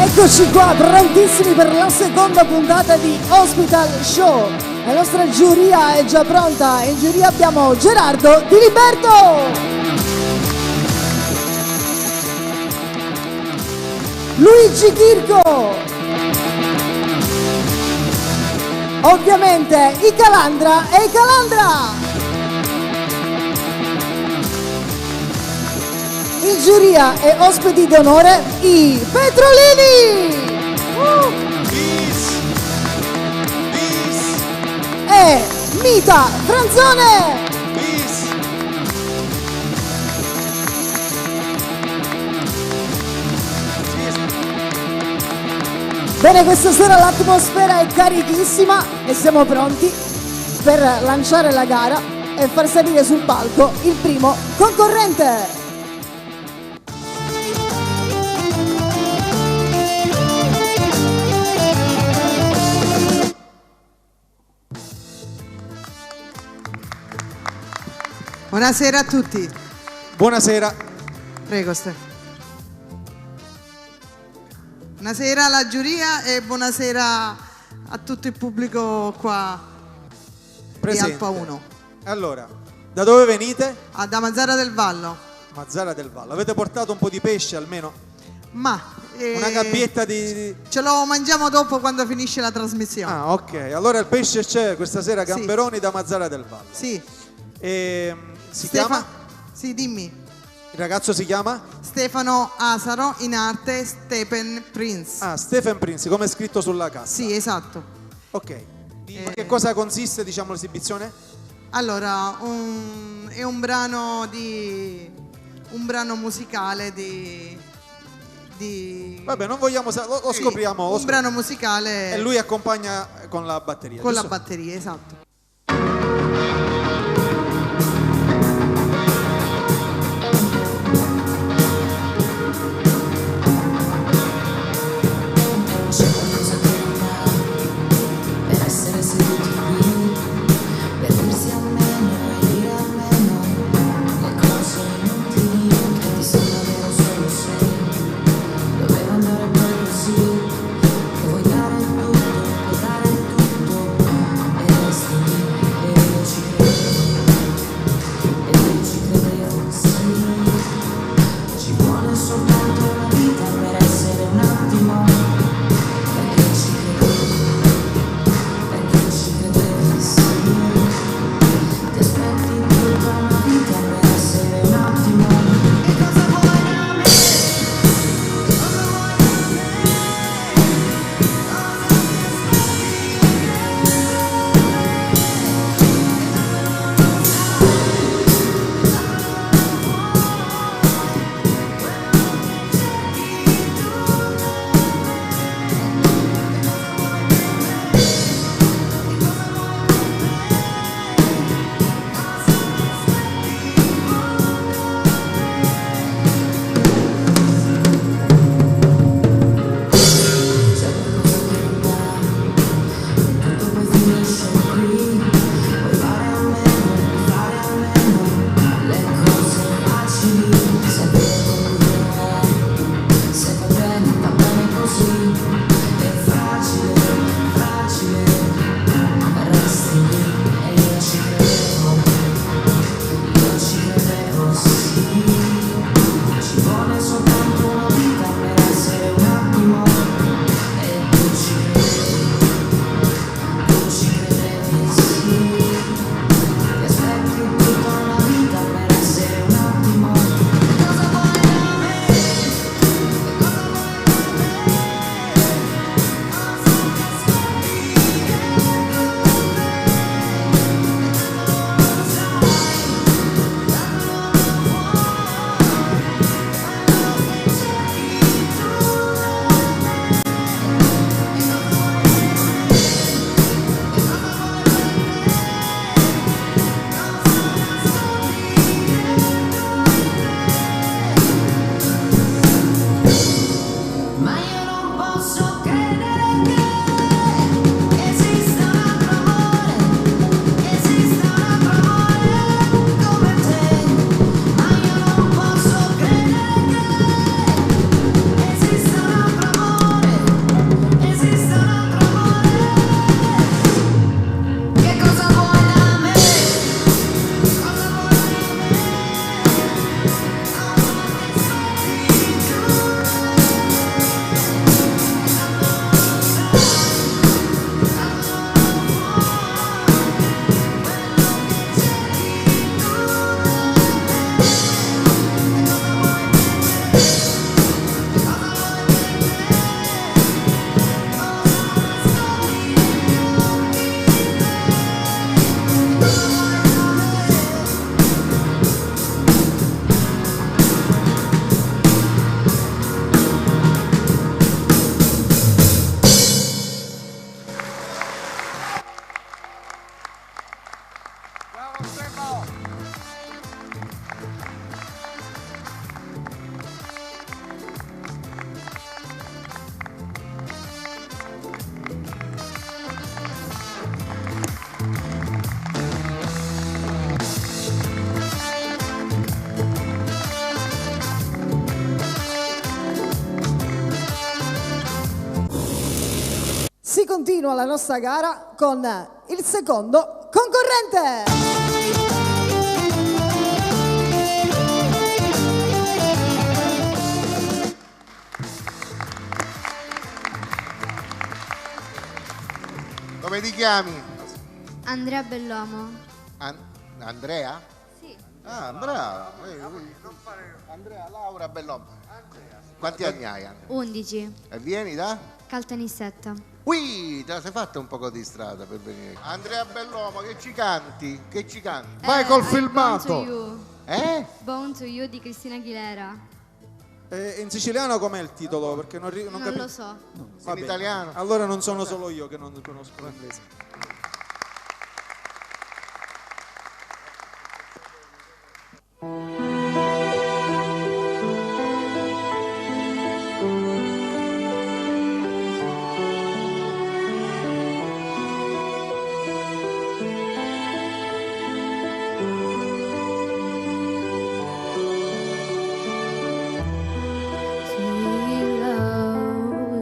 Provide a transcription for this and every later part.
Eccoci qua, prontissimi per la seconda puntata di Hospital Show. La nostra giuria è già pronta. In giuria abbiamo Gerardo Di Liberto, Luigi Chirco, ovviamente i Calandra e i Calandra. In giuria e ospiti d'onore i Petrolini e Mita Franzone. Bene, questa sera l'atmosfera è carichissima e siamo pronti per lanciare la gara e far salire sul palco il primo concorrente. Buonasera a tutti. Buonasera. Prego, Stefano. Buonasera alla giuria e buonasera a tutto il pubblico qua presente. Di Alfa 1. Allora, da dove venite? Da Mazzara del Vallo. Mazzara del Vallo. Avete portato un po' di pesce almeno? Ma una gabbietta di... Ce lo mangiamo dopo quando finisce la trasmissione. Ah, ok. Allora il pesce c'è questa sera, gamberoni sì. Da Mazzara del Vallo. Sì. Si chiama? Sì, dimmi. Il ragazzo si chiama? Stefano Asaro, in arte Stephen Prince. Ah, Stephen Prince, come è scritto sulla cassa. Sì, esatto. Ok. Che cosa consiste, diciamo, l'esibizione? Allora, è un brano musicale di... Vabbè, non vogliamo lo scopriamo. Un brano musicale. E lui accompagna con la batteria. Con giusto? la batteria, esatto. Voy dare tutto, e resti Si continua la nostra gara con il secondo concorrente. Come ti chiami? Andrea Bellomo. Andrea? Sì. Ah, bravo. Andrea Laura Bellomo. Quanti anni hai? 11. E vieni da? Caltanissetta. Qui, te la sei fatta un po' di strada per venire. Andrea Bellomo, che ci canti? Che ci canti? Vai col Born to filmato. You. Born to You di Cristina Aguilera. In siciliano com'è il titolo? Perché non Non capisco. lo so. In italiano? Allora non sono solo io che non conosco l'inglese.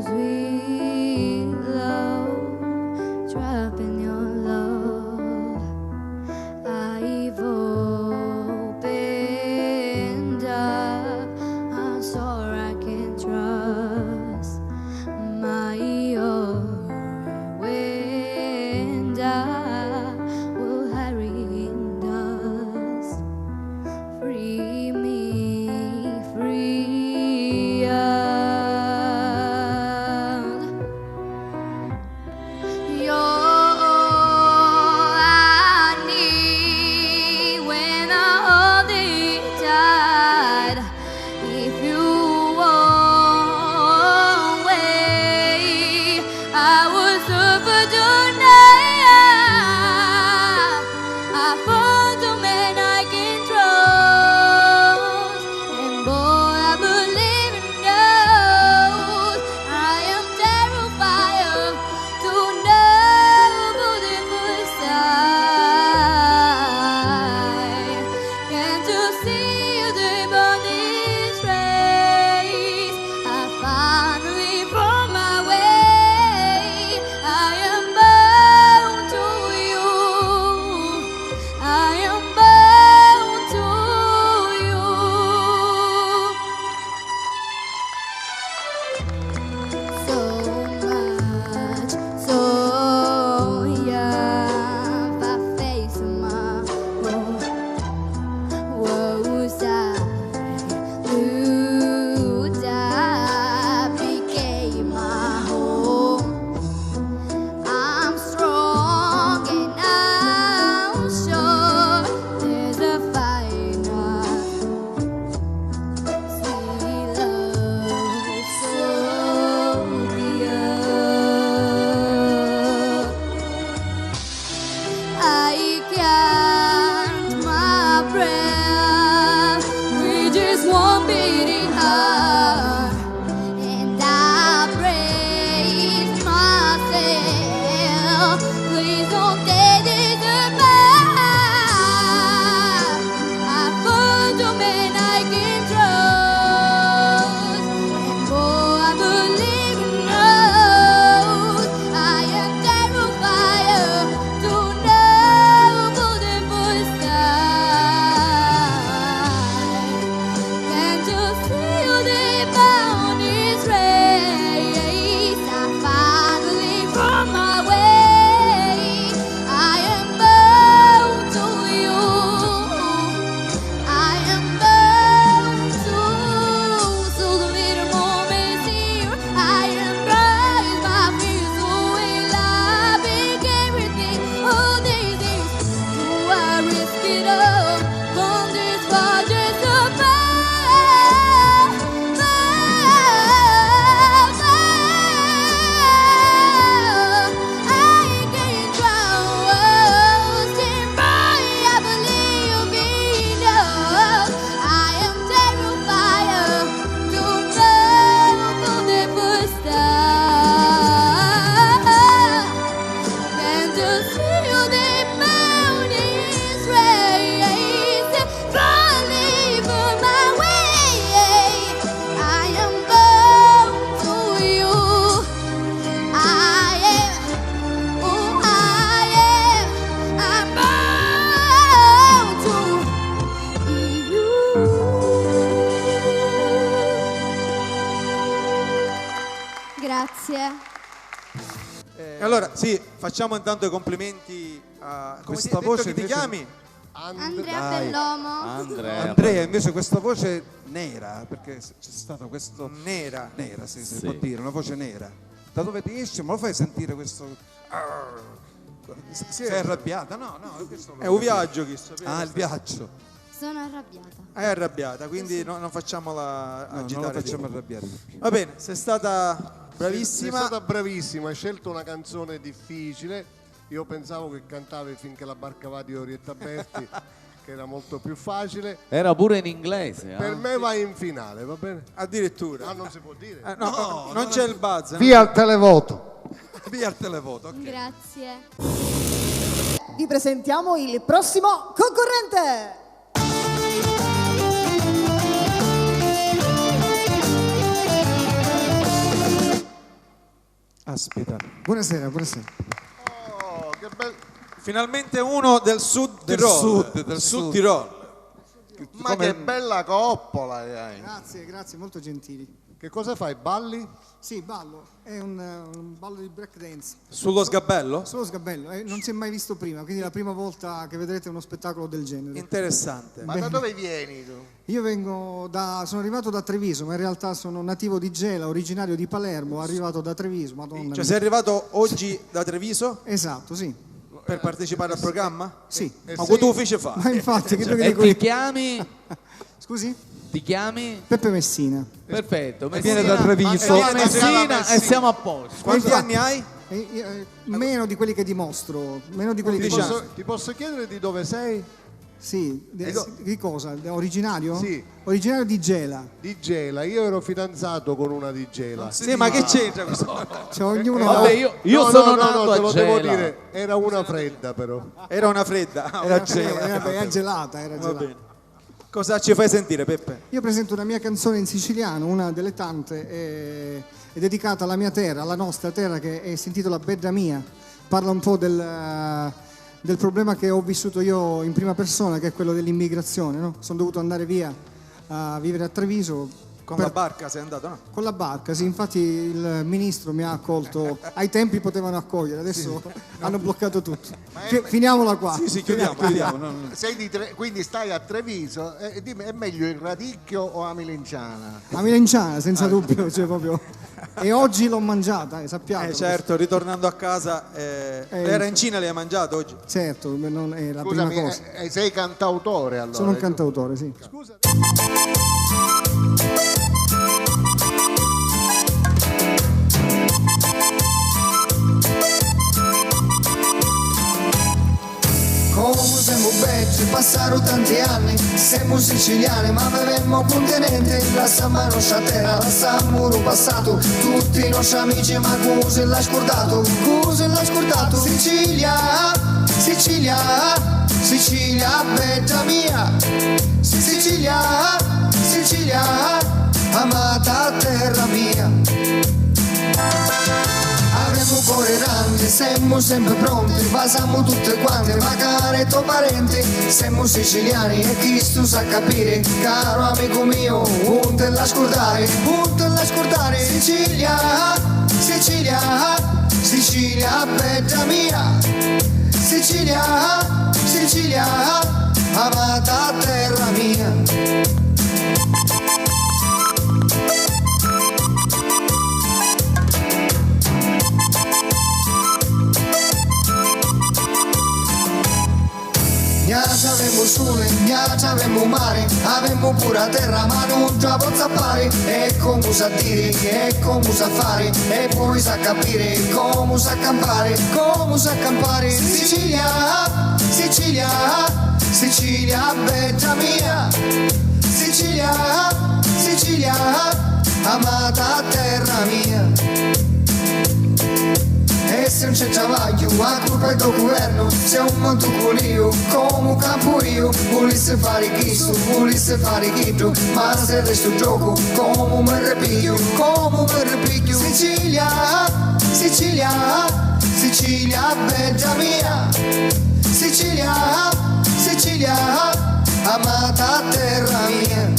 Sweet love, dropping your love. I've opened E allora, sì, facciamo intanto i complimenti a Questa come voce ti invece- chiami? Andrea Bellomo. Andrea, invece questa voce nera, perché c'è stato questo... Nera. Nera, sì, si può dire, una voce nera. Da dove ti esce? Me lo fai sentire questo... Sei arrabbiata? No, questo È un viaggio, chi sapeva. Ah, il viaggio. Sono arrabbiata. È arrabbiata, quindi non facciamola No, agitare. non lo facciamo di più. arrabbiare. Va bene, sei stata Sei bravissima. stata bravissima, hai scelto una canzone difficile. Io pensavo che cantavi Finché la barca va di Orietta Berti, che era molto più facile. Era pure in inglese. Per me vai in finale, va bene? Addirittura. Ah, non si può dire. No, non c'è il buzz. Via al televoto. Via il televoto, ok. Grazie. Vi presentiamo il prossimo concorrente. Aspetta. Buonasera. Oh, che bello. Finalmente uno del sud Tirol. del sud. Tirol. Ma che bella coppola che hai. Grazie, molto gentili. Che cosa fai? Balli? Sì, ballo, è un ballo di break dance. Sullo sgabello? Solo sgabello, non si è mai visto prima, quindi è la prima volta che vedrete uno spettacolo del genere. Interessante. Ma da dove vieni tu? Io sono arrivato da Treviso, ma in realtà sono nativo di Gela, originario di Palermo, arrivato da Treviso, madonna Cioè mia. sei arrivato oggi da Treviso Esatto, sì. per partecipare al programma? Sì. Ma che tu ufficio fa? Ma infatti, che tu che E dico ti io? chiami? Scusi? Ti chiami? Peppe Messina. Perfetto. viene da Treviso. Chiama Messina e siamo a posto. Quanti Infatti- anni hai? Meno di quelli che dimostro, meno di quelli che Diciamo. dimostro. Ti posso chiedere di dove sei? Sì, di cosa? Originario? Sì. Originario di Gela. Di Gela. Io ero fidanzato con una di Gela. Sì, ma che c'entra questo? Cioè, ognuno Vabbè, io No, sono no, nato no, a te lo devo Gela. dire. Era una fredda però. Era una fredda. era gelata, era Va gelata. bene. Cosa ci fai sentire, Peppe? Io presento una mia canzone in siciliano, una delle tante, è dedicata alla mia terra, alla nostra terra, che si intitola Bedda Mia. Parla un po' del problema che ho vissuto io in prima persona, che è quello dell'immigrazione, no? Sono dovuto andare via a vivere a Treviso. Con la barca sei andato, no? Con la barca, sì, infatti il ministro mi ha accolto, ai tempi potevano accogliere, adesso hanno bloccato tutto. Finiamola qua. Sì, chiudiamo. Sei quindi stai a Treviso. Dimmi, è meglio il Radicchio o Amilinciana? A Milenciana, senza dubbio, cioè proprio. E oggi l'ho mangiata, sappiate. Certo, ritornando a casa, le arancine le hai mangiate oggi? Certo, non è la Scusami, prima cosa. sei cantautore allora? Sono un cantautore, sì. Scusa. Come siamo belli, passarono tanti anni, siamo siciliani ma avevamo continente, la mano terra, la muro passato, tutti i nostri amici ma cosa l'ha scordato, Sicilia, Sicilia, Sicilia, bella mia, Sicilia, Sicilia, amata terra mia. Avremo cuore grande, siamo sempre pronti, passiamo tutte quante, magari tuoi parenti, siamo siciliani e chi tu sa capire, caro amico mio, non te la scordare, Sicilia, Sicilia, Sicilia, bella mia, Sicilia, Sicilia, amata terra mia. Gnaccia avemo sole, gnaccia avemo mare, avemo pure terra ma non già pozza fare, e come sa dire, e come sa fare, e poi sa capire, come sa campare, Sicilia, Sicilia, Sicilia, bella mia, Sicilia, Sicilia, amata terra mia. E se non c'è travaglio, a colpa del governo, c'è un mondo con io, come campo io, volesse fare chitto, ma se resto gioco, come mi ripiglio, Sicilia, Sicilia, Sicilia, bella mia, Sicilia, Sicilia, amata terra mia.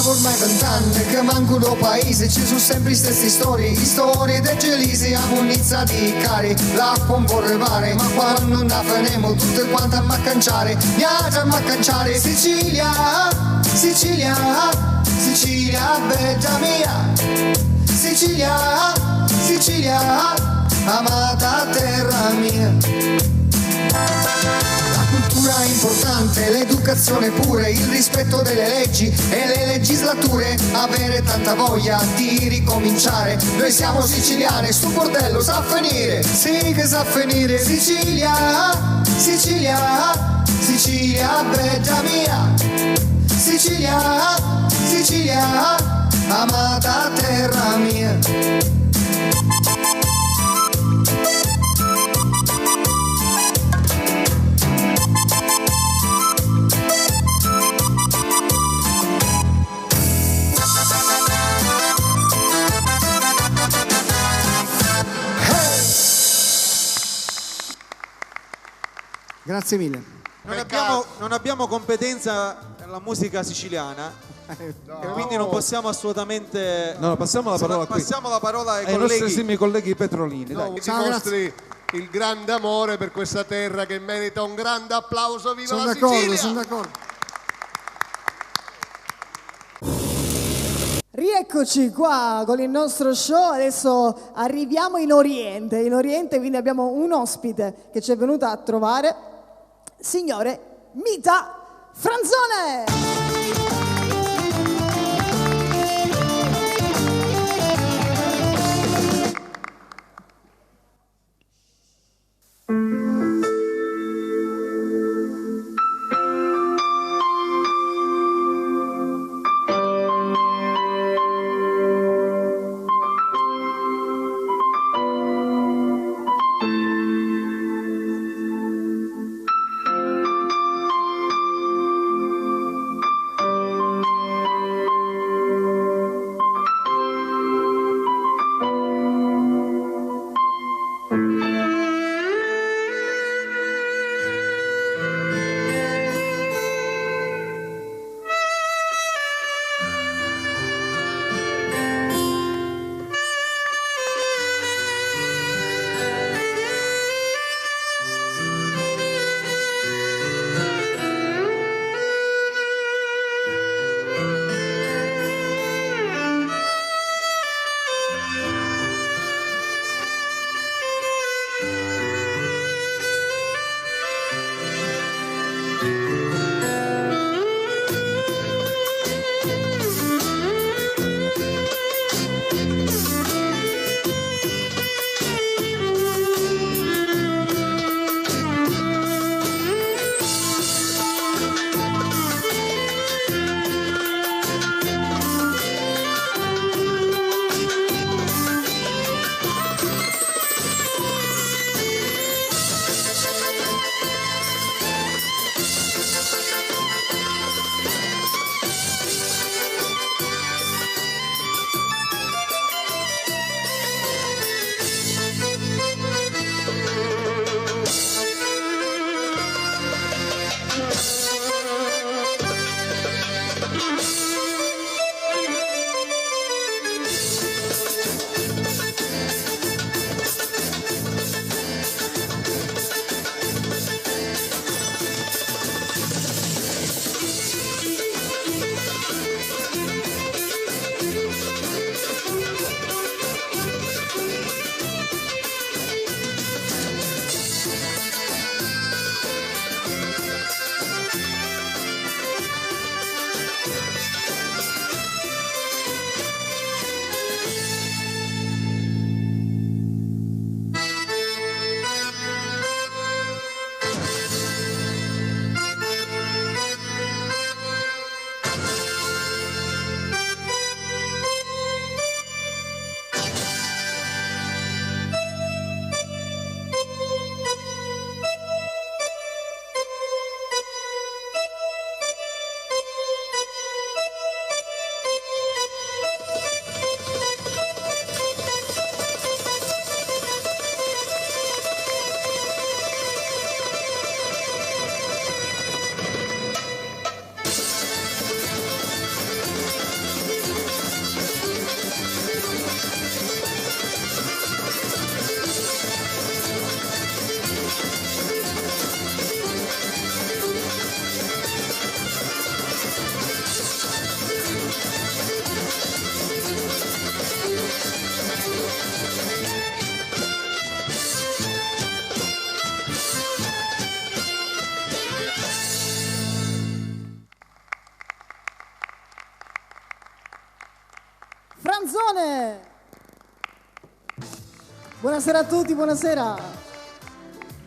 ormai 20 anni che manco do paese, ci sono sempre le stesse storie dei gelisi, ammunizza di cari, l'acqua un po' ripare, ma quando non la faremo tutte quante a maccanciare, viaggia a maccanciare, Sicilia, Sicilia, Sicilia, bella mia, Sicilia, Sicilia, amata terra mia. La cultura è importante, l'educazione pure, il rispetto delle leggi e le legislature, avere tanta voglia di ricominciare. Noi siamo siciliani, sto bordello sa finire, sì che sa finire. Sicilia, Sicilia, Sicilia, bella mia, Sicilia, Sicilia, amata terra mia. Grazie mille. Non abbiamo competenza nella musica siciliana e quindi non possiamo assolutamente. No, passiamo la parola qui. Passiamo la parola ai ai nostri colleghi. esimi colleghi petrolini. Dai. Dimostri il grande amore per questa terra che merita un grande applauso. Viva Sono la d'accordo, Sicilia! sono d'accordo. Rieccoci qua con il nostro show, adesso arriviamo in Oriente, quindi abbiamo un ospite che ci è venuto a trovare, signore Mita Franzone! Franzone. Buonasera a tutti, buonasera.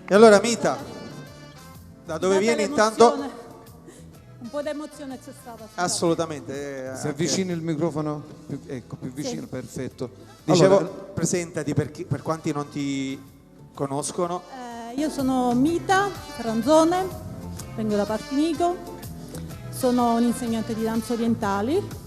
E allora Mita, da dove vieni intanto? Un po' d'emozione c'è stata. Assolutamente. Si avvicini il microfono? Ecco, più vicino, Sì. perfetto. Dicevo, Allora, presentati per quanti non ti conoscono. Io sono Mita Franzone, vengo da Partinico, sono un'insegnante di danze orientali.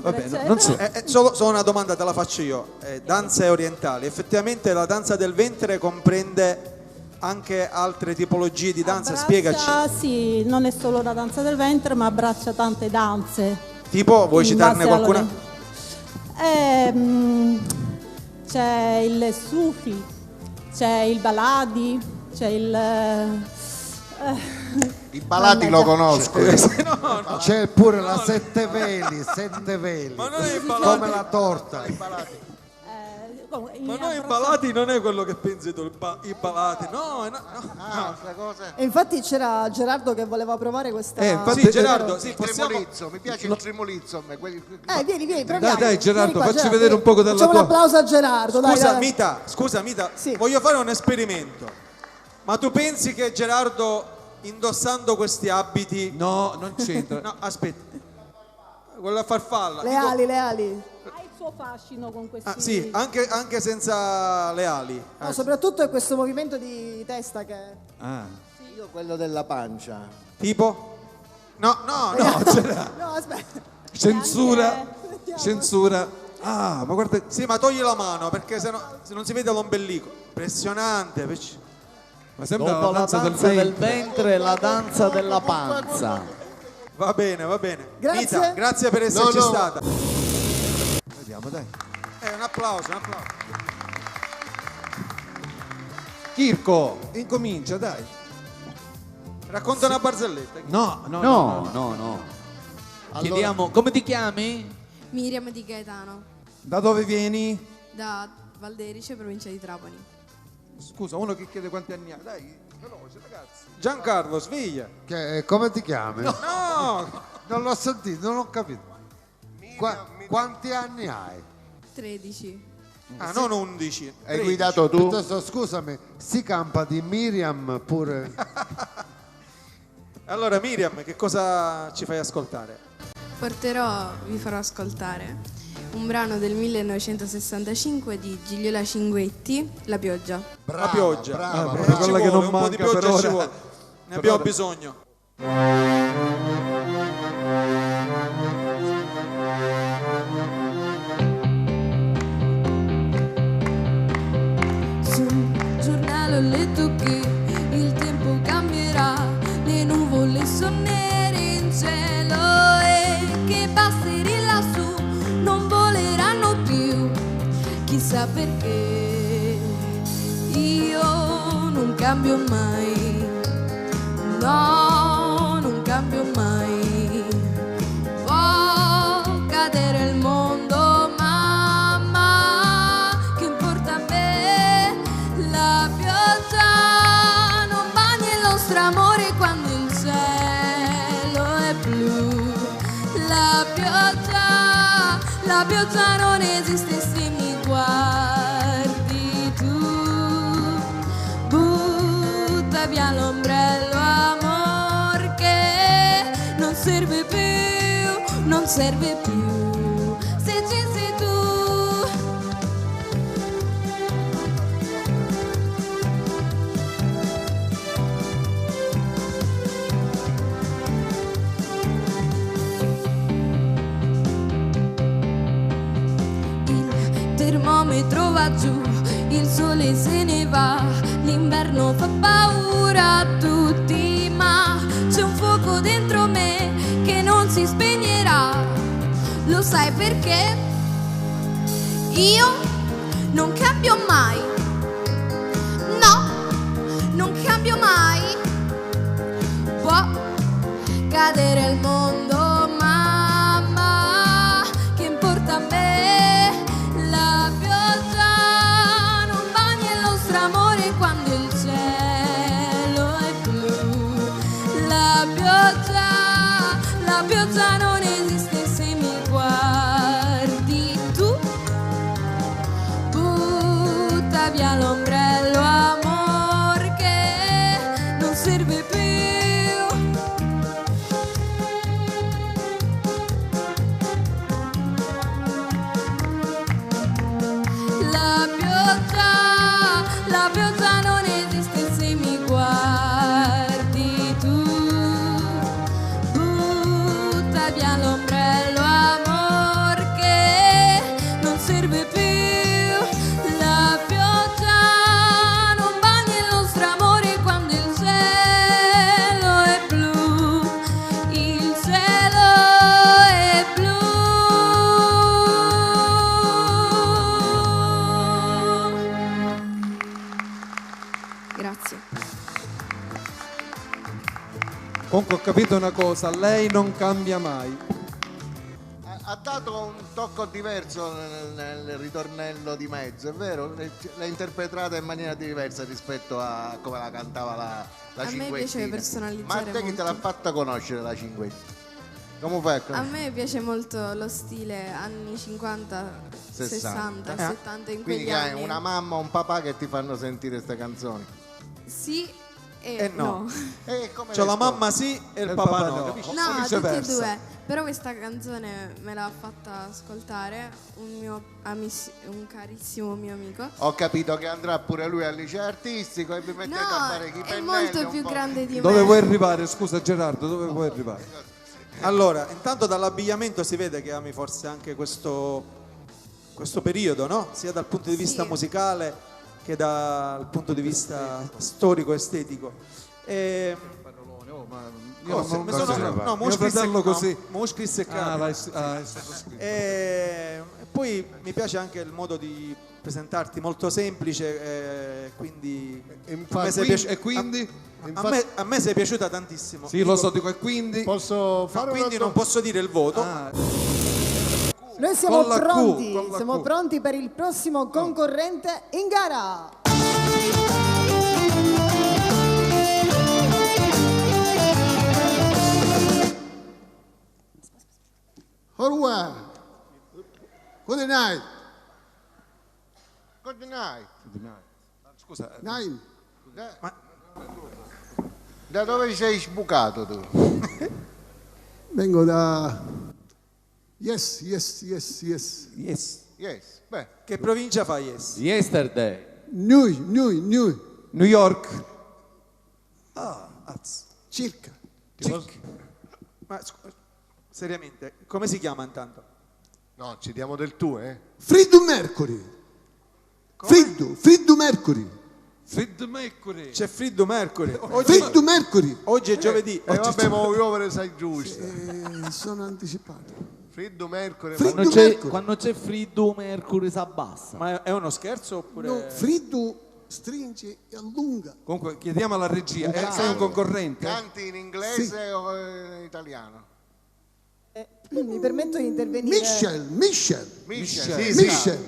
Vabbè, non so. Solo una domanda te la faccio io. Danze orientali. Effettivamente la danza del ventre comprende anche altre tipologie di danza? Spiegaci. Sì, non è solo la danza del ventre, ma abbraccia tante danze. Tipo, vuoi In citarne base qualcuna? C'è il Sufi, c'è il Baladi, c'è il... I balati lo conosco. No. C'è pure la sette veli. Ma non è i balati. Come la torta. Ma noi i balati non è quello che pensi tu, i balati. No. E infatti c'era Gerardo che voleva provare questa... Sì, Gerardo, sì, Il possiamo... tremolizzo, mi piace il tremolizzo a me. Vieni, proviamo. Dai, Gerardo, Vieni qua, facci vedere un poco della Facciamo tua... un applauso a Gerardo, dai. Scusa Mita, voglio fare un esperimento. Ma tu pensi che Gerardo indossando questi abiti... No, non c'entra. No, aspetta. Quella farfalla. Le ali. Ha il suo fascino con questi... Sì, anche senza le ali. No, soprattutto è questo movimento di testa che... Io quello della pancia. Tipo? No. No, aspetta. Censura. Ah, ma guarda... Sì, ma togli la mano perché se non si vede l'ombelico. Impressionante. Ma sembra Dopo la danza del ventre e la danza della panza. Va bene. Grazie. Mita, grazie per esserci stata. Vediamo, dai. Un applauso. Kirko, incomincia, dai. Racconta una barzelletta. No. No. Chiediamo, come ti chiami? Miriam di Gaetano, Da dove vieni? da Valderice, provincia di Trapani. Scusa, uno che chiede quanti anni ha. Dai, veloce, ragazzi. Giancarlo, sveglia. Come ti chiami? No. Non l'ho sentito, non ho capito. Quanti anni hai? 13. Non 11. Hai guidato tu? Piuttosto, scusami, si campa di Miriam pure. Allora Miriam, che cosa ci fai ascoltare? Vi farò ascoltare un brano del 1965 di Gigliola Cinguetti, La pioggia. La pioggia. Brava. Ci Quella che vuole, non un po' di manca per pioggia ci ora. vuole. Ne abbiamo bisogno. Sul giornale ho letto che il tempo cambierà, le nuvole sono nere in cielo e che passeri lassù non voleranno più, chissà perché. Io non cambio mai, no, non cambio mai. Può cadere il mondo, mamma, che importa a me? La pioggia non bagna il nostro amore quando il cielo è blu. La pioggia non esiste se mi guardi tu. Butta via l'ombrello, amor, che non serve più. Se ci sei tu. Il termometro va giù, il sole se ne va, l'inverno fa paura a tutti, ma c'è un fuoco dentro me che non si spegnerà. Lo sai perché? Io non cambio mai. No, non cambio mai. Può cadere il mondo, mamma, che importa a me? La pioggia non bagna il nostro amore quando il cielo è blu. La pioggia pioggia non esiste se mi guardi tu. Butta via l'ombrello, amor, che non serve più. La pioggia non esiste se mi guardi tu. Butta via l'ombrello, amor, che non serve più. La pioggia non bagna il nostro amore quando il cielo è blu. Il cielo è blu. Grazie. Comunque ho capito una cosa, lei non cambia mai. Ha dato un tocco diverso nel ritornello di mezzo, è vero? L'ha interpretata in maniera diversa rispetto a come la cantava la A me Cinquettina. piace personalizzare Ma a te chi te l'ha molto. fatta conoscere la Cinquettina? Come fai a A conoscere? me piace molto lo stile anni 50, 60, 70, in Quindi quegli che hai anni. una mamma o un papà che ti fanno sentire queste canzoni. Sì e no. Come Cioè le la scopri? mamma sì e il papà no, capisci? No, tutti e viceversa. due. Però questa canzone me l'ha fatta ascoltare un carissimo mio amico. Ho capito che andrà pure lui al liceo artistico e vi mettete a fare chi è pennelli molto un più po'. grande di Dove me. vuoi arrivare? Scusa Gerardo, dove vuoi arrivare? Allora, intanto dall'abbigliamento si vede che ami forse anche questo periodo, no? Sia dal punto di vista musicale che dal punto di vista storico-estetico. Io Cose, non mi sono- mio no, mo scrisse- fratello no, così. mo scrisse Ah, Carlo. è sottoscritto. E poi mi piace anche il modo di presentarti molto semplice, quindi a me sei quindi- piaci- e quindi? a me sei piaciuta tantissimo. Sì, lo so, dico, e quindi? Posso fare quindi una non posso dire il voto. Noi siamo Con la Q, pronti, con la siamo Q. pronti per il prossimo concorrente in gara. Orwa. Good night. Good night. Scusa. Nine. Da dove sei sbucato tu? Vengo da... Yes. Yes. Beh. Che provincia fa Yes? Yesterday. New. New York. Circa. Ma seriamente, come si chiama intanto? No, ci diamo del tu, Friddu Mercury. Friddu Mercury. Fred Mercury. C'è Friddu Mercury. Friddu Mercury. Oggi è giovedì. E vabbè, ma io ve ne sai giusto. Sono anticipato. Friddu Mercury. Quando c'è Friddu Mercury si abbassa. Ma è uno scherzo oppure... No, Friddu stringe e allunga. Comunque chiediamo alla regia, sei un concorrente? Canti in inglese o in italiano? Mi permetto di intervenire. Michel.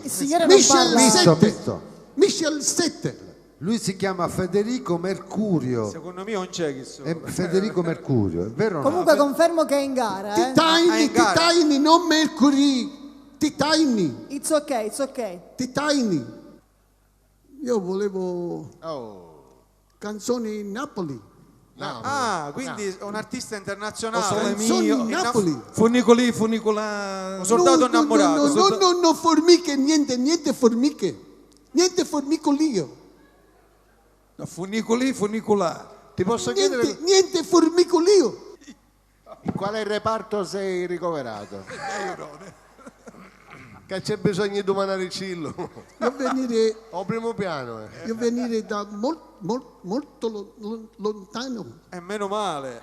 Il signore non parla. Michel Setter. Lui si chiama Federico Mercurio. Secondo me non c'è chi sono. È Federico Mercurio, è vero o no? Comunque confermo che è in gara, Titani, non Mercury. Titani. It's ok. Titani. Io volevo canzoni in Napoli. Quindi è un artista internazionale. Canzoni in Napoli. Funicola. Un soldato innamorato. No, formiche, niente formiche. Niente formicolio. Funicolare. Ti posso chiedere Niente formicolio. in quale reparto sei ricoverato? Che c'è bisogno di domanare il cillo. Io venire, O primo piano. io venire da molto lontano. E meno male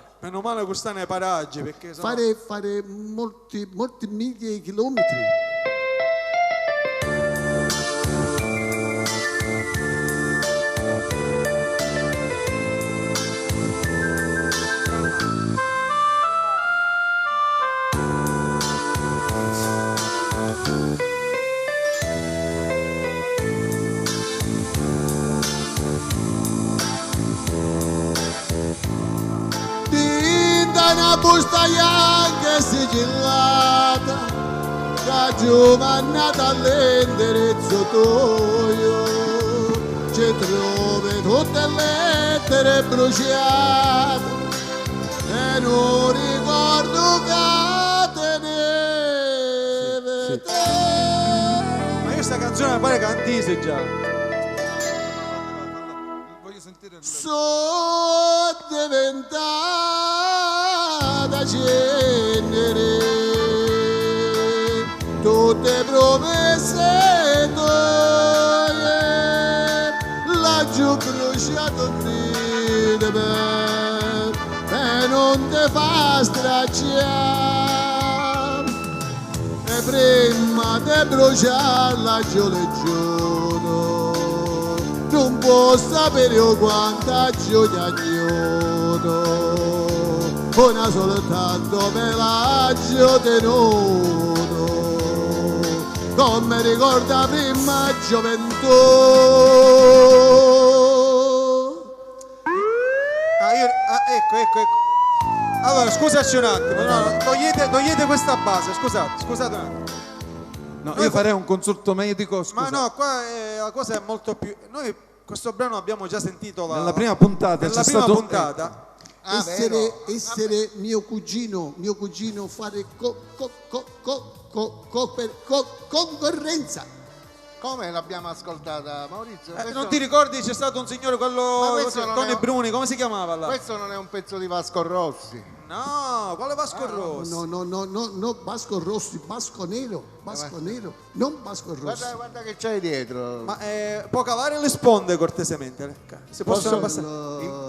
che sta nei paraggi perché sono... Fare molti miglia e chilometri. una busta bianca e sigillata, da giovannata all'indirizzo tuo, ci trovi tutte le lettere bruciate, e non ricordo che tenevi te. Ma io sta canzone mi pare cantisi già. Sono diventata cenere, tutte promesse tue, laggiù bruciato di me, e non ti fa stracciare, e prima di bruciare laggiù leggiuno, non posso sapere io quanta gioia agnoto, una soltanto pelaggio tenuto, come ricorda prima gioventù. Ecco. Allora, scusaci un attimo, no, togliete questa base, scusate un attimo. No, io farei un consulto medico, scusa. Ma no, qua la cosa è molto più... Noi questo brano l'abbiamo già sentito nella prima puntata. Nella prima puntata. Essere mio cugino fare concorrenza. Come l'abbiamo ascoltata, Maurizio? Non ti ricordi c'è stato un signore, quello Tony Bruni, come si chiamava là? Questo non è un pezzo di Vasco Rossi. No, quale Vasco Rossi? No, Vasco Rossi, Vasco Nero, non Vasco Rossi. Guarda che c'hai dietro. Ma può calare le sponde cortesemente? Si possono passare?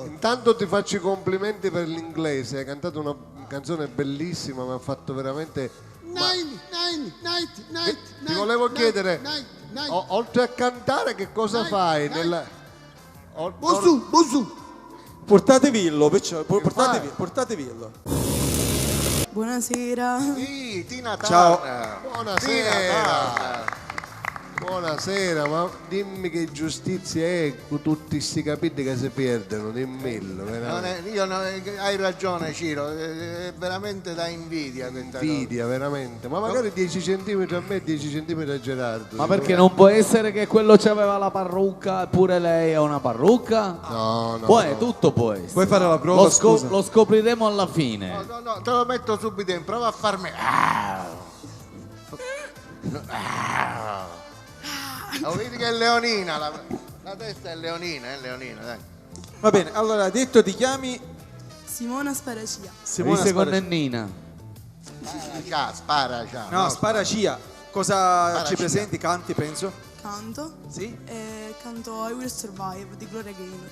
Intanto ti faccio i complimenti per l'inglese, hai cantato una canzone bellissima, mi ha fatto veramente... Ti volevo chiedere, oltre a cantare che cosa fai? Bosu. Portatevillo, portatevillo. Buonasera. Sì, Tina Ciao. Turner. Buonasera. Buonasera, ma dimmi che giustizia è con tutti questi capitoli che si perdono, dimmelo. Hai ragione Ciro, è veramente da invidia questa Invidia, veramente. Ma magari 10 centimetri a me e 10 centimetri a Gerardo. Ma perché non può essere che quello c'aveva la parrucca eppure lei ha una parrucca? No. Tutto può essere. Puoi fare la prova, scusa? Lo scopriremo alla fine. No, te lo metto subito in prova a farmi. Vedi che è leonina, la testa è leonina, dai. Va bene, allora detto ti chiami Simona Sparacia. Simona con Nennina. Sparacia. No, Sparacia. Cosa Sparacia. ci presenti? Canti, penso? Canto. Sì? Canto I Will Survive di Gloria Gaynor.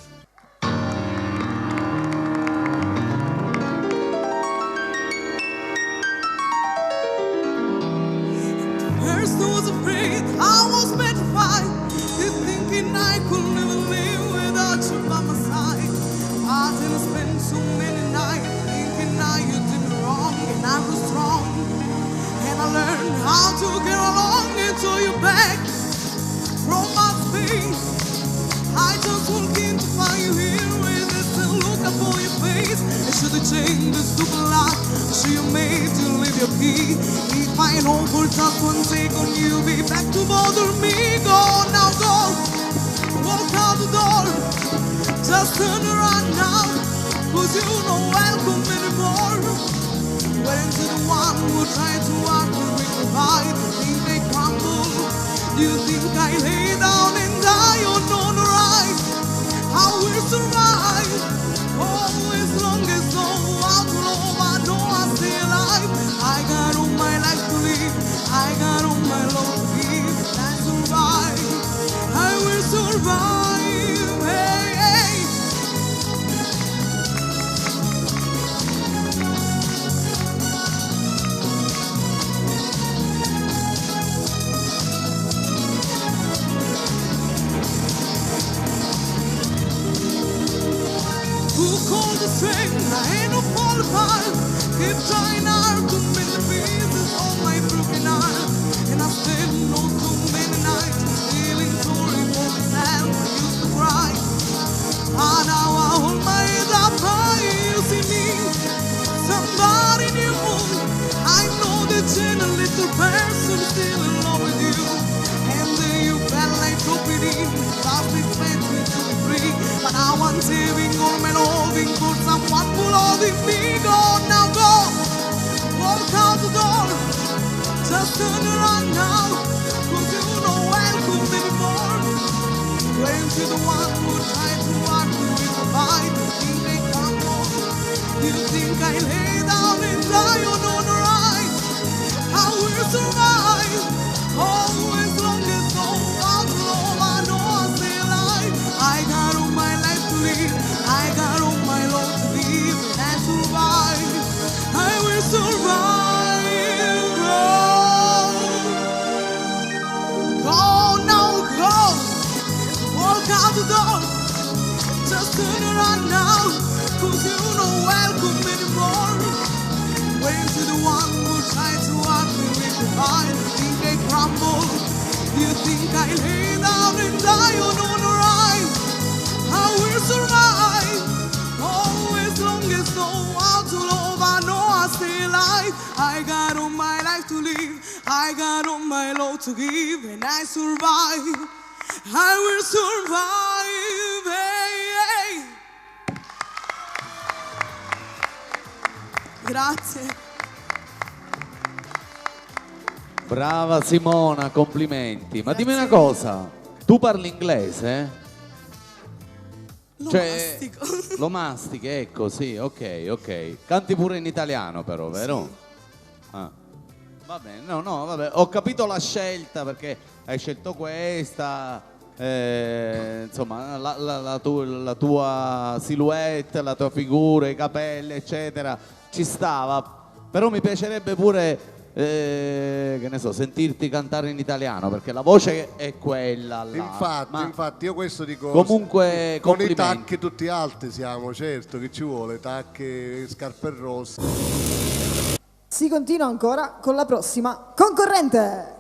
First I was afraid, I was petrified, thinking I could never live without you by my side. I didn't spend so many nights thinking now you did me wrong, and I was strong. And I learned how to get along until you're back from my space. I just walked in to find you here with this look up on your face. I should have changed the stupid lock, should you made you leave your key. If I know for just 1 second you'll be back to bother me. Go now, go, walk out the door, just turn around now, cause you're not welcome anymore. Went to the one who tried to argue with the fight, think they crumble. Do you think I lay down and die or not right? I will survive, oh, as long as no outlaw, I know I'll stay alive. I got all my life to live, I got all my love to give, and I survive, I will survive, hey, hey. Who called the strength? I ain't no qualified. Keep trying hard to mend the pieces of my broken heart. And I've spent no too many nights feeling sorry for myself. I used to cry. Ah, now I hold my head up high. You see me. Some someone who loving me. Go now, go, walk out the door. Just turn around now, 'cause you don't welcome anymore. Blame to the one who tried to argue with the mind. You think they crumble? You think I lay down and die on the right? I will survive, always long as no one's love. I know I'll stay alive. I got all my life to live, I got all my love to live, and I survive, I will survive. Go now, go, walk out the door. Just turn around now, 'cause you don't welcome anymore. Wait to the one who tried to argue with the mind. You think they crumble? You think I lay down and die on the right? I will survive, always long as no one to love. I know I'll stay alive. I got all my life to live, I got all my love to give, and I survive, I will survive. Hey, hey. Grazie. Brava Simona, complimenti. Ma dimmi una cosa, tu parli inglese? Lo mastico. Lo mastichi, ecco, sì, ok. Canti pure in italiano però, vero? Sì. Ah. Va bene, no, vabbè. Ho capito la scelta perché hai scelto questa, insomma, la tua silhouette, la tua figura, i capelli, eccetera, ci stava. Però mi piacerebbe pure, che ne so, sentirti cantare in italiano, perché la voce è quella là. Infatti io questo dico, comunque con complimenti. i tacchi tutti alti siamo, certo che ci vuole, tacchi, scarpe rosse. Si continua ancora con la prossima concorrente.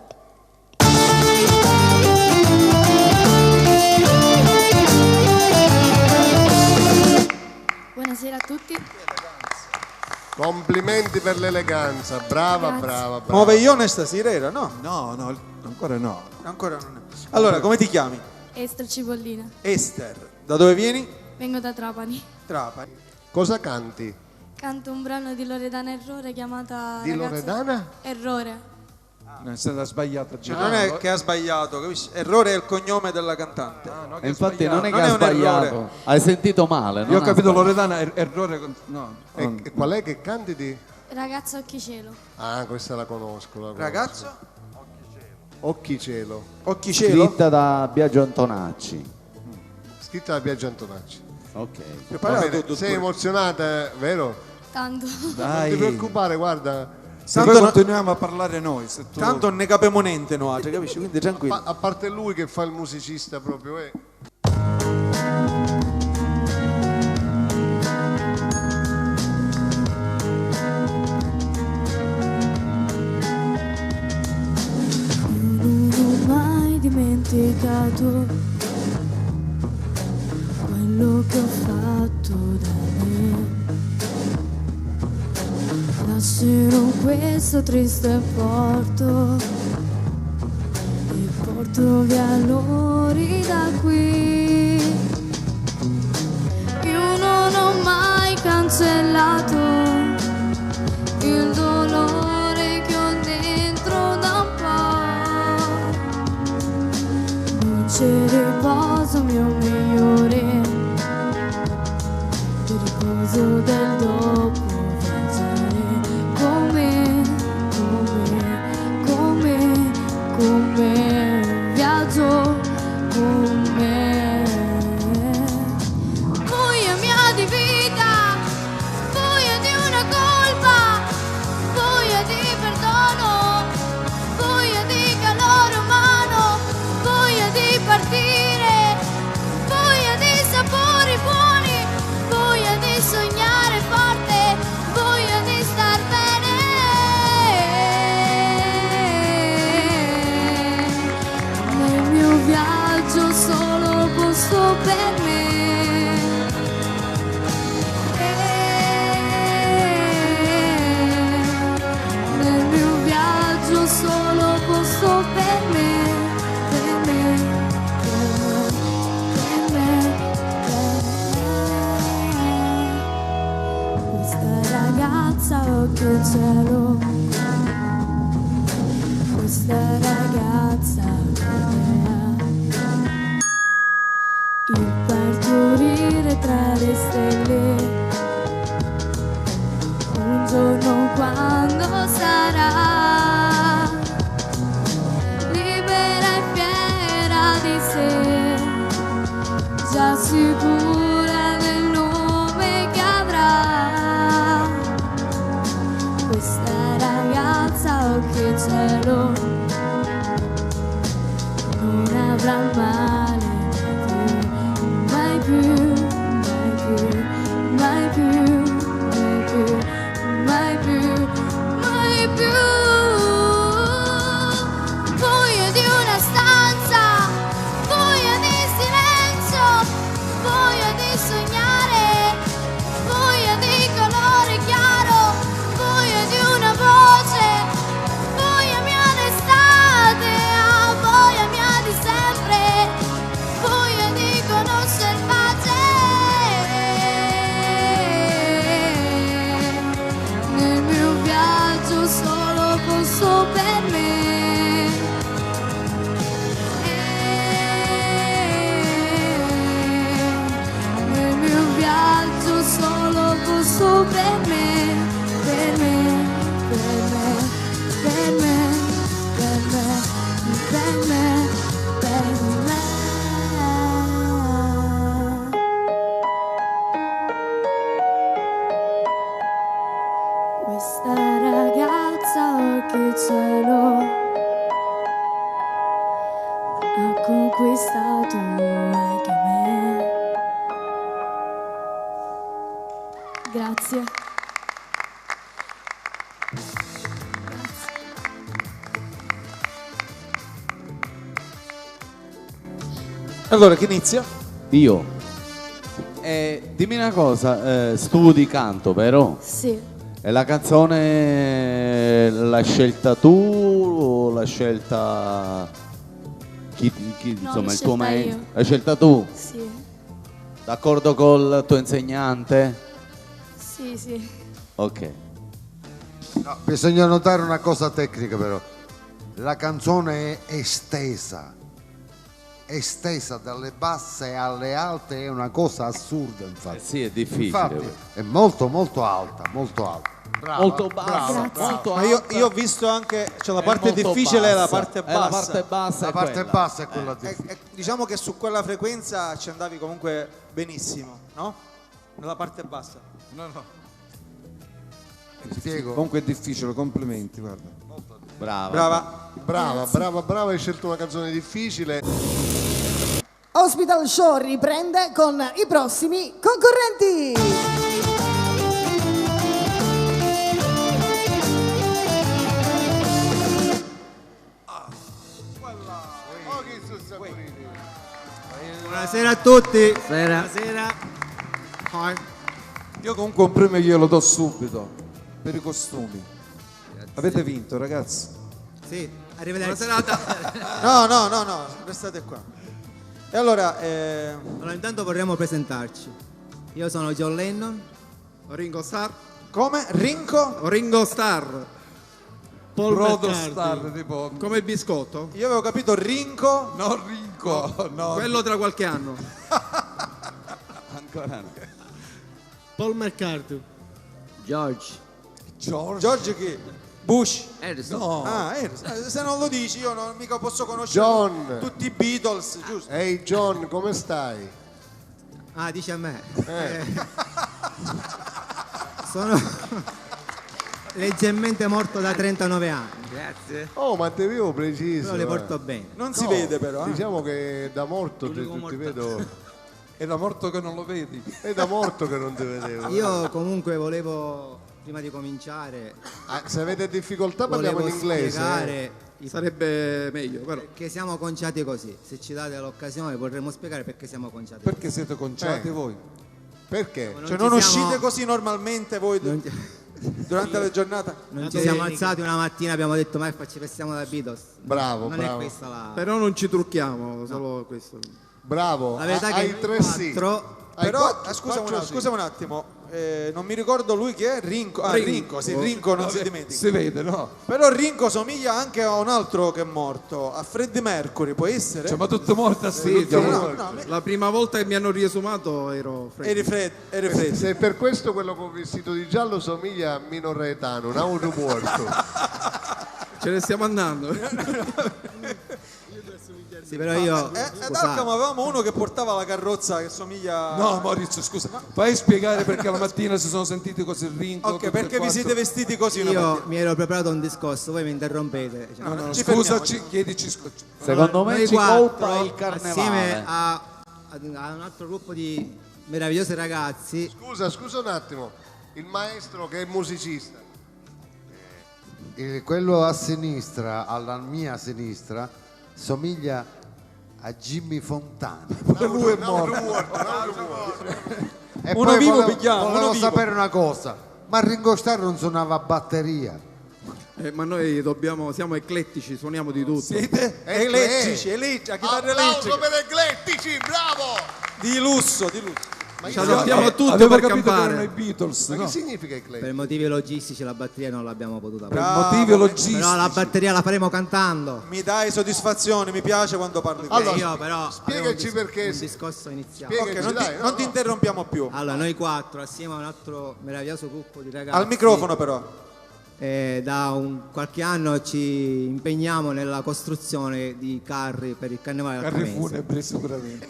Buonasera a tutti. Complimenti per l'eleganza, brava. Muoveione stasera era, no? No, ancora no. Ancora non è. Allora, come ti chiami? Ester Cipollina. Ester. Da dove vieni? Vengo da Trapani. Trapani. Cosa canti? Canto un brano di Loredana Errore chiamata Di Loredana? Errore. È stata sbagliata. Cioè, non è che ha sbagliato, capisci? Errore è il cognome della cantante. E infatti non è che Non è ha un sbagliato, errore. hai sentito male. Io ho capito Loredana, errore. No. E qual è che canti di? Ragazza Occhi Cielo. Ah, questa la conosco. Ragazzo? Occhi Cielo. Occhi Cielo? Scritta da Biagio Antonacci. Scritta da Biagio Antonacci. Ok. Va bene, sei emozionata, vero? Tanto. Non ti preoccupare, guarda. Se poi continuiamo a parlare noi. Se tu... Tanto non ne capiamo niente noi, capisci? Quindi tranquillo. A parte lui che fa il musicista proprio, Non ho mai dimenticato quello che ho fatto da me. Lascerò questo triste porto e porto via l'ori da qui. Io non ho mai cancellato il dolore che ho dentro da un po'. Non c'è riposo mio migliore, il riposo del dopo. Come viaggio con me. Buia mia di vita, buia di una colpa, ragazza occhio cielo, questa ragazza il partorire tra le stelle, un giorno quando sarà libera e fiera di sé, già sicura del nome che avrà, questa ragazza occhio cielo non avrà male mai più, mai più, mai più, mai più, mai più. Buio di una stanza, buio di silenzio, buio di sognare, buio di colore chiaro, buio di una voce, buio mia d'estate, buio mia di sempre, buio di conoscer pace. Nel mio viaggio solo posso per me, nel mio viaggio solo posso per me, per me, per me, per me, per me, per me, per me. Questa ragazza occhio cielo ha conquistato anche me. Grazie. Allora, chi inizia? Io. Dimmi una cosa, studi canto, vero? Sì. E la canzone l'hai scelta tu o l'hai scelta insomma il tuo maestro? L'hai scelta tu? Sì. D'accordo col tuo insegnante? Sì, sì. Ok. No, bisogna notare una cosa tecnica però. La canzone è estesa dalle basse alle alte, è una cosa assurda infatti. Sì, è difficile. Infatti è molto molto alta, molto alta. Brava, molto bassa, brava, molto Ma alta. io ho visto anche, cioè la È parte molto difficile è la bassa. parte È la bassa. parte bassa, La è parte quella. bassa è quella difficile. Diciamo che su quella frequenza ci andavi comunque benissimo, no? Nella parte bassa. No. Ti spiego. Comunque è difficile, complimenti, guarda. Brava. Brava, hai scelto una canzone difficile. Hospital Show riprende con i prossimi concorrenti. Buonasera a tutti. Buonasera. Io comunque un premio glielo do subito per i costumi. Avete vinto, ragazzi. Sì, arrivederci. Buona serata. No, restate qua. E allora, Allora, intanto vorremmo presentarci. Io sono John Lennon. Ringo Starr. Come? Ringo Starr. Paul Brodo McCartney. Starr, tipo come il biscotto. Io avevo capito Ringo. No, Ringo. No. Quello tra qualche anno. Ancora no. Paul McCartney. George chi? Bush. Harrison. No. Se non lo dici io non mica posso conoscere John. tutti i Beatles, giusto? Ehi John, come stai? Ah, dice a me. Sono leggermente morto da 39 anni. Grazie. Oh, ma te vedo preciso. Però le porto bene. Non si vede però. Diciamo che da morto ti vedo. È da morto che non lo vedi. È da morto che non ti vedevo. Io comunque volevo, prima di cominciare, se avete difficoltà parliamo in inglese. Spiegare Sarebbe meglio, però. perché siamo conciati così. Se ci date l'occasione vorremmo spiegare perché siamo conciati Perché così. siete conciati voi? Perché? Cioè non uscite così normalmente voi durante la giornata? Non ci siamo alzati una mattina e abbiamo detto ma ci vestiamo da Beatles. Bravo, non bravo. è questa la... Però non ci trucchiamo, solo questo. Bravo. La verità è che hai tre sì. quattro... Hai Però quattro scusa un attimo, non mi ricordo lui che è, Rinco. Rinco, sì, Rinco non si dimentica. Si vede, no? Però Rinco somiglia anche a un altro che è morto, a Freddie Mercury, può essere? Cioè, ma tutto morto a Sì, no, la prima volta che mi hanno riesumato ero Freddy. Eri Freddie. Se per questo quello con vestito di giallo somiglia a Mino Reitano, un auto morto. Ce ne stiamo andando. Sì, però io Ad Alcamo avevamo uno che portava la carrozza che somiglia... No, Maurizio, scusa, fai spiegare perché la mattina si sono sentiti così Rinco. Ok, perché vi siete vestiti così una io mattina? mi ero preparato un discorso, voi mi interrompete. Cioè, No, ci scusaci, chiedici scusa. Secondo me noi ci colpa quattro, il carnevale. assieme a un altro gruppo di meravigliosi ragazzi. Scusa un attimo, il maestro che è musicista. Quello a sinistra, alla mia sinistra, somiglia a Jimmy Fontana. Lui è morto. E Uno poi vivo pigliamo, uno volevo vivo. sapere una cosa, ma Ringo Starr non suonava a batteria? Ma noi siamo eclettici, suoniamo di tutto. Siete elettrici, a chitarra elettrica. per eclettici, bravo! Di lusso. Ma Ci adattiamo tutti Avevo per capito che erano campare. i Beatles, Ma no? che significa eclettici? Per motivi logistici la batteria non l'abbiamo potuta Per fare. motivi logistici. Però la batteria la faremo cantando. Mi dai soddisfazione, mi piace quando parli così. Allora, Io però spiegaci avevo perché. un discorso iniziale. Ok, non ti interrompiamo più. Allora, noi quattro, assieme a un altro meraviglioso gruppo di ragazzi. Al microfono però. Da qualche anno ci impegniamo nella costruzione di carri per il carnevale Carri alcamese. funebri sicuramente.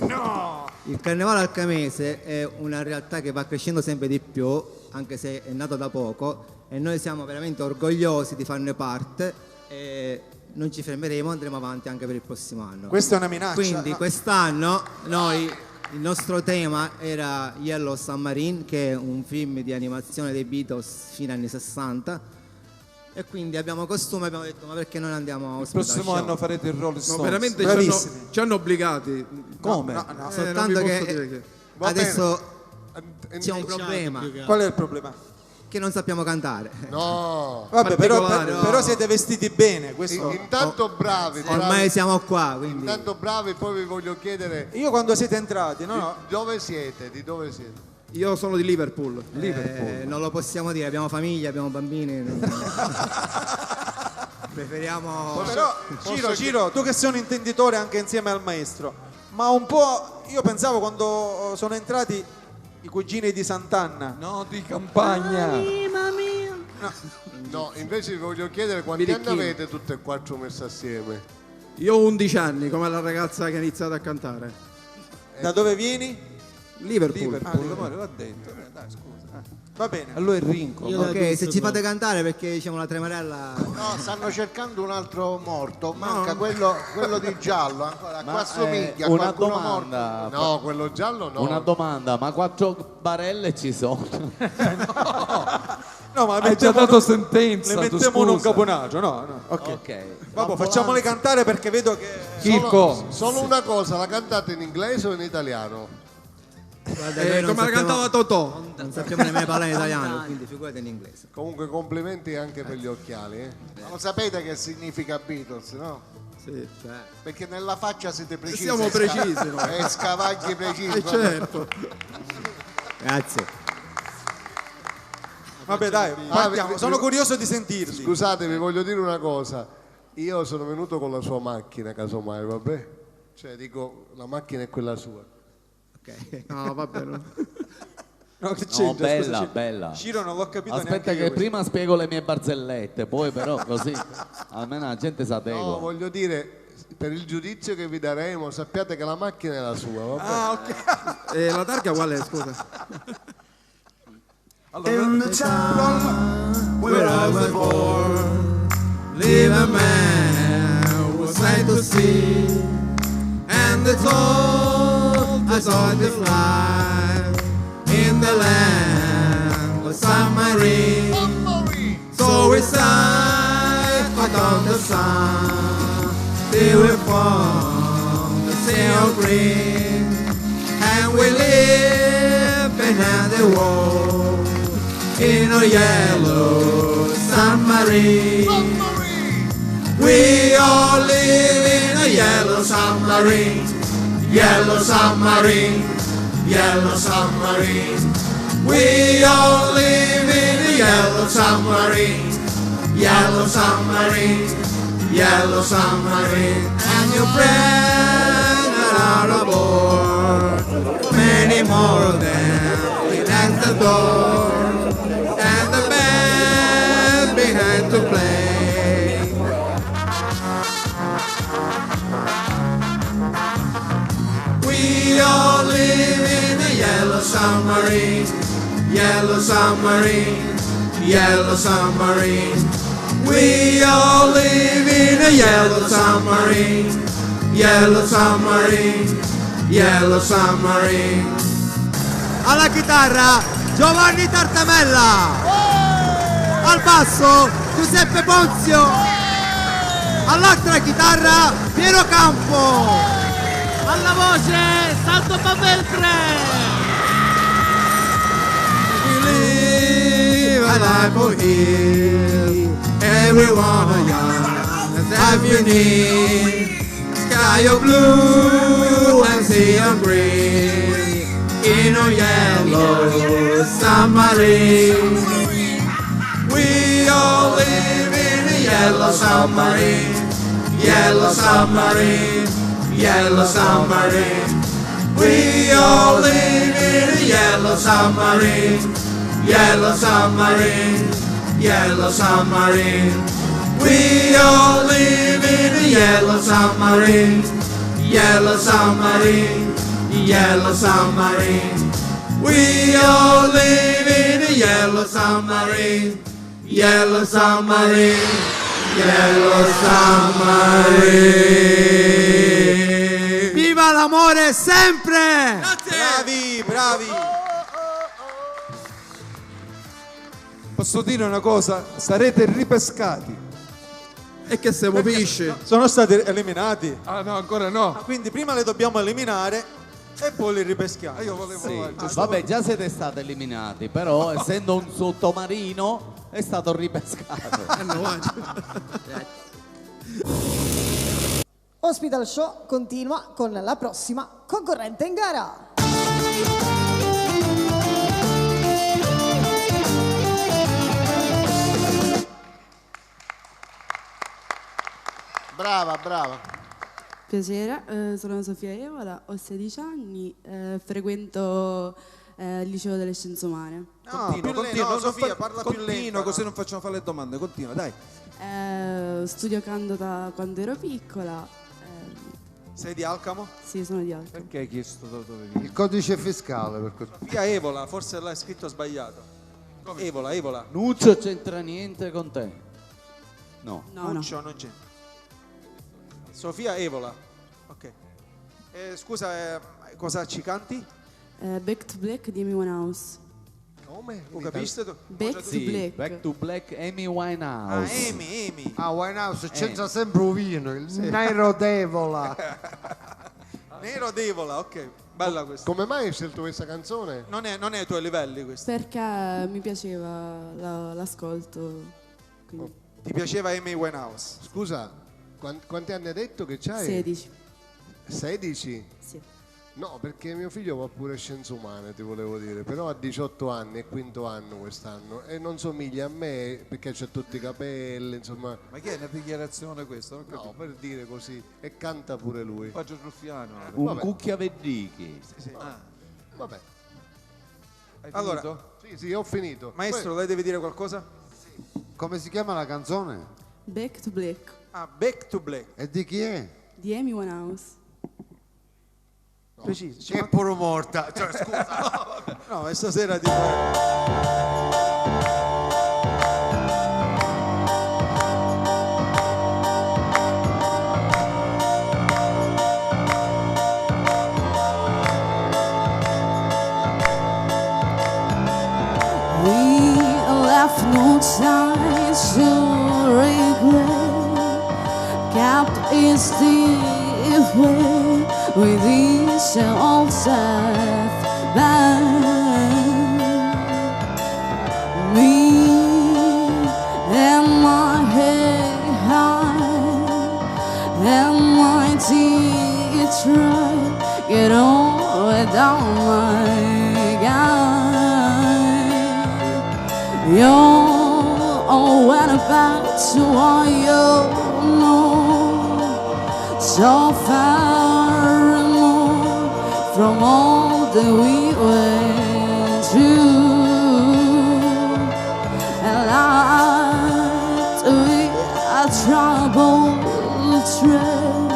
Il carnevale alcamese è una realtà che va crescendo sempre di più, anche se è nato da poco, e noi siamo veramente orgogliosi di farne parte e non ci fermeremo, andremo avanti anche per il prossimo anno. Questa è una minaccia. Quindi quest'anno il nostro tema era Yellow Submarine, che è un film di animazione dei Beatles fino agli anni 60. E quindi abbiamo costume e abbiamo detto ma perché non andiamo a Il prossimo anno farete il Rolling Stones. No, veramente ci hanno obbligati. Come? No. Soltanto non vi posso che dire adesso c'è un problema, Qual è il problema? che non sappiamo cantare. No. Vabbè, Particolare, però siete vestiti bene. Questo... Intanto bravi. Ormai siamo qua, quindi Intanto bravi, poi vi voglio chiedere Io quando siete entrati, no? di dove siete? Io sono di Liverpool. non lo possiamo dire, abbiamo famiglia, abbiamo bambini. Preferiamo. Però, Ciro, tu che sei un intenditore anche insieme al maestro, ma un po', io pensavo quando sono entrati i cugini di Sant'Anna. No, di campagna. No, invece vi voglio chiedere quanti anni avete tutte e quattro messe assieme? Io ho 11 anni, come la ragazza che ha iniziato a cantare. Da dove vieni? Liverpool. L'ha detto. Dai, scusa. Va bene. Allora è Rinco. Ok, se ci fate cantare perché diciamo la tremarella. No, stanno cercando un altro morto, manca quello di giallo ancora, qua somiglia a una qualcuno domanda. morto. No, quello giallo no. Una domanda, ma 4 barelle ci sono? No, ma Hai già dato sentenza. le mettiamo in un caponaccio, no. Ok. Vabbè, facciamole cantare perché vedo che... Chicco. Solo una cosa, la cantate in inglese o in italiano? Guarda, noi non come la sappiamo- cantava Totò. Non sappiamo nemmeno parlare in italiano, quindi figurate in inglese. Comunque complimenti anche per gli occhiali. Ma lo sapete che significa Beatles, no? Sì. Perché nella faccia siete precisi. Siamo precisi, no? E scavagli precisi. Certo. Grazie. Vabbè, dai, partiamo. Sono curioso di sentirvi. Scusate, vi voglio dire una cosa. Io sono venuto con la sua macchina, casomai, vabbè? Cioè, dico, la macchina è quella sua. No, vabbè. No. No, che No, c'entra? bella, Scusa, bella. Ciro non l'ho capito Aspetta neanche che io prima spiego le mie barzellette, poi però così almeno la gente sa No, voglio dire, per il giudizio che vi daremo, sappiate che la macchina è la sua, vabbè? Ah, ok. La targa qual è, scusa? In the town where I was born, live a man was sight to see, and they told us all to fly in the land of submarine. So we sighed out on the sun till we found the sail green, and we live behind the wall in a yellow submarine. We all live in a yellow submarine, yellow submarine, yellow submarine. We all live in a yellow submarine, yellow submarine, yellow submarine. And your friends are aboard, many more of them at the door, and the band behind to play. We all live in a yellow submarine, yellow submarine, yellow submarine. We all live in a yellow submarine, yellow submarine, yellow submarine. Alla chitarra Giovanni Tartamella, al basso Giuseppe Ponzio, all'altra chitarra Piero Campo, alla voce Santo Babelcre. Live a life for here, everyone young, as you need. Sky of blue and sea of green, in a yellow submarine. We all live in a yellow submarine, yellow submarine, yellow submarine. We all live in a yellow submarine, yellow submarine, yellow submarine. We all live in a yellow submarine, yellow submarine, yellow submarine. We all live in a yellow submarine, yellow submarine, yellow submarine. Viva l'amore sempre! Bravi, bravi. Posso dire una cosa? Sarete ripescati. E che siamo pesci? Sono stati eliminati. Ah no, ancora no. Quindi prima le dobbiamo eliminare e poi li ripeschiamo. Io volevo Sì. Vabbè, già siete stati eliminati, però essendo un sottomarino è stato ripescato. Hospital Show continua con la prossima concorrente in gara. Brava, brava. Piacere, sono Sofia Evola, ho 16 anni, frequento il liceo delle scienze umane. Continua, Sofia, parla più continua, lento. così non facciamo fare le domande. Continua, dai. Studio canto da quando ero piccola. Sei di Alcamo? Sì, sono di Alcamo. Perché hai chiesto da dove vieni? Il codice fiscale per questo. Sofia Evola, forse l'hai scritto sbagliato. Evola, Evola. Nuccio c'entra niente con te? No. Nuccio non c'è. Sofia Evola. Ok. Scusa, cosa ci canti? Back to Black di Amy Winehouse. Come? Lo capisci tu? Back to Sì, Black. Back to Black, Amy Winehouse. Ah, Amy. Ah, Winehouse c'entra sempre un vino, il Nero Devola. Nero Devola, ok. Bella questa. Come mai hai scelto questa canzone? Non è ai tuoi livelli questa. Perché mi piaceva l'ascolto. Quindi. Ti piaceva Amy Winehouse? Scusa, quanti anni hai detto che c'hai? 16. 16? Sì. No, perché mio figlio va pure a scienze umane, ti volevo dire, però ha 18 anni, è quinto anno quest'anno e non somiglia a me perché c'ha tutti i capelli, insomma. Ma che è una dichiarazione questa? Non No, capisco. per dire così, e canta pure lui. Faccio Ruffiano. Un Vabbè. cucchiaveddichi. Sì. Vabbè. Hai Allora, finito? Sì, ho finito. Maestro, lei deve dire qualcosa? Come si chiama la canzone? Back to Black Ah, Back to Black. E di chi è? di Amy Winehouse. Preciso. Che è pure morta. Cioè, scusa. No, e stasera ti We left no time to regret. Kept its deep way with each old death band. Me and my head high and my teeth dry. Get on without my guy. You went back to what you know, so far removed from all that we went through. And life to be a troubled train.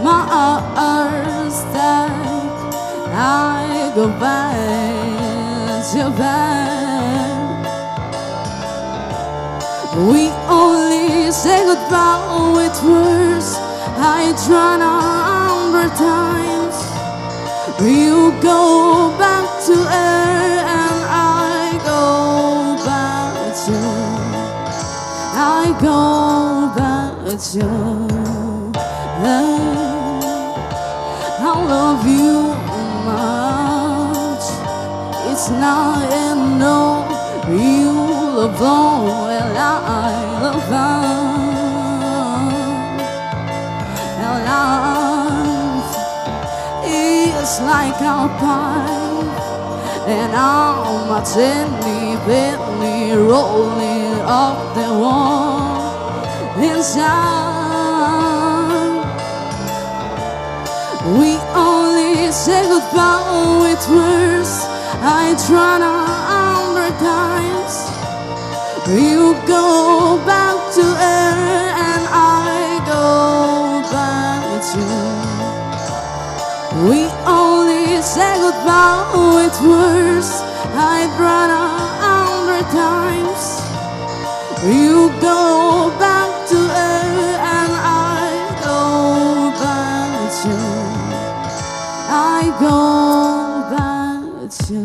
My heart's stuck, I go back to bed. We only say goodbye with words. I try 100 times. You go back to air and I go back to, I go back to her. I love you much. It's not enough. You love all and I love her. And life is like a pipe, and I'm a tiny penny rolling up the wall inside. We only say goodbye with words. I try 100 times. You go back to air and I go back to. We only say goodbye with words. I'd run 100 times. You go back to air and I go back to. I go back to.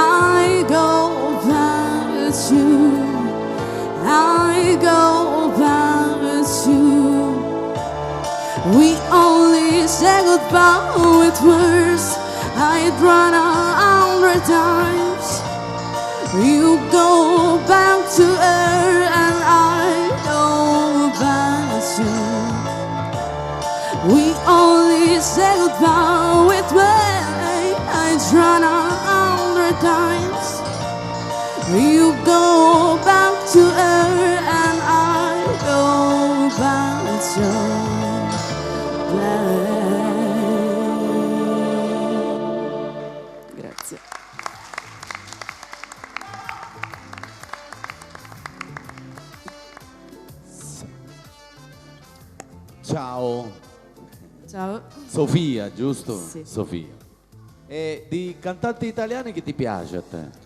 I go back to, I go back to. We only say goodbye with words. I'd run 100 times. You go back to her and I go back to. We only say goodbye with words. I'd run 100 times. You go back to her and I go back to. Grazie. Ciao. Ciao. Sofia, giusto? Sì. Sofia. E di cantanti italiani che ti piace a te?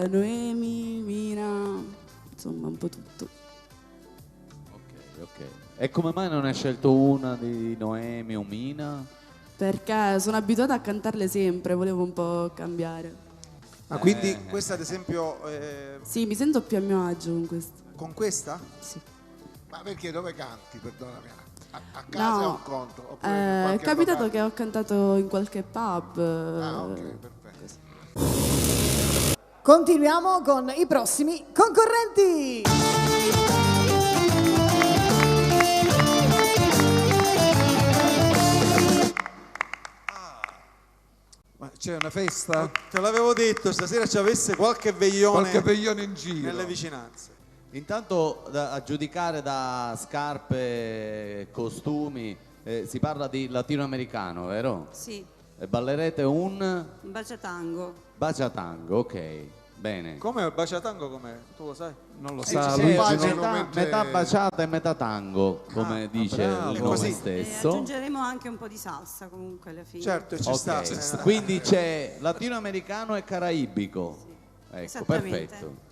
Noemi, Mina, insomma un po' tutto. Ok. E come mai non hai scelto una di Noemi o Mina? Perché sono abituata a cantarle sempre, volevo un po' cambiare. Ma quindi questa ad esempio... Sì, mi sento più a mio agio con questa. Con questa? Sì. Ma perché dove canti, perdonami? A casa è un conto? Oppure in È qualche capitato locale? che ho cantato in qualche pub. Ah, ok, perfetto. Continuiamo con i prossimi concorrenti. Ma c'è una festa? Te l'avevo detto, stasera ci avesse qualche veglione in giro. nelle vicinanze. Intanto a giudicare da scarpe e costumi si parla di latinoamericano, vero? Sì, E ballerete un un baciatango. baciatango, ok, bene. Come il baciatango, com'è? Tu lo sai? Non lo Sì, sa sì, Luigi. metà baciata e metà tango, come dice bravo. il È nome così. E stesso. aggiungeremo anche un po' di salsa comunque alla fine. Certo, ci Ok, sta. quindi c'è latinoamericano e caraibico. Ecco, Esattamente. perfetto.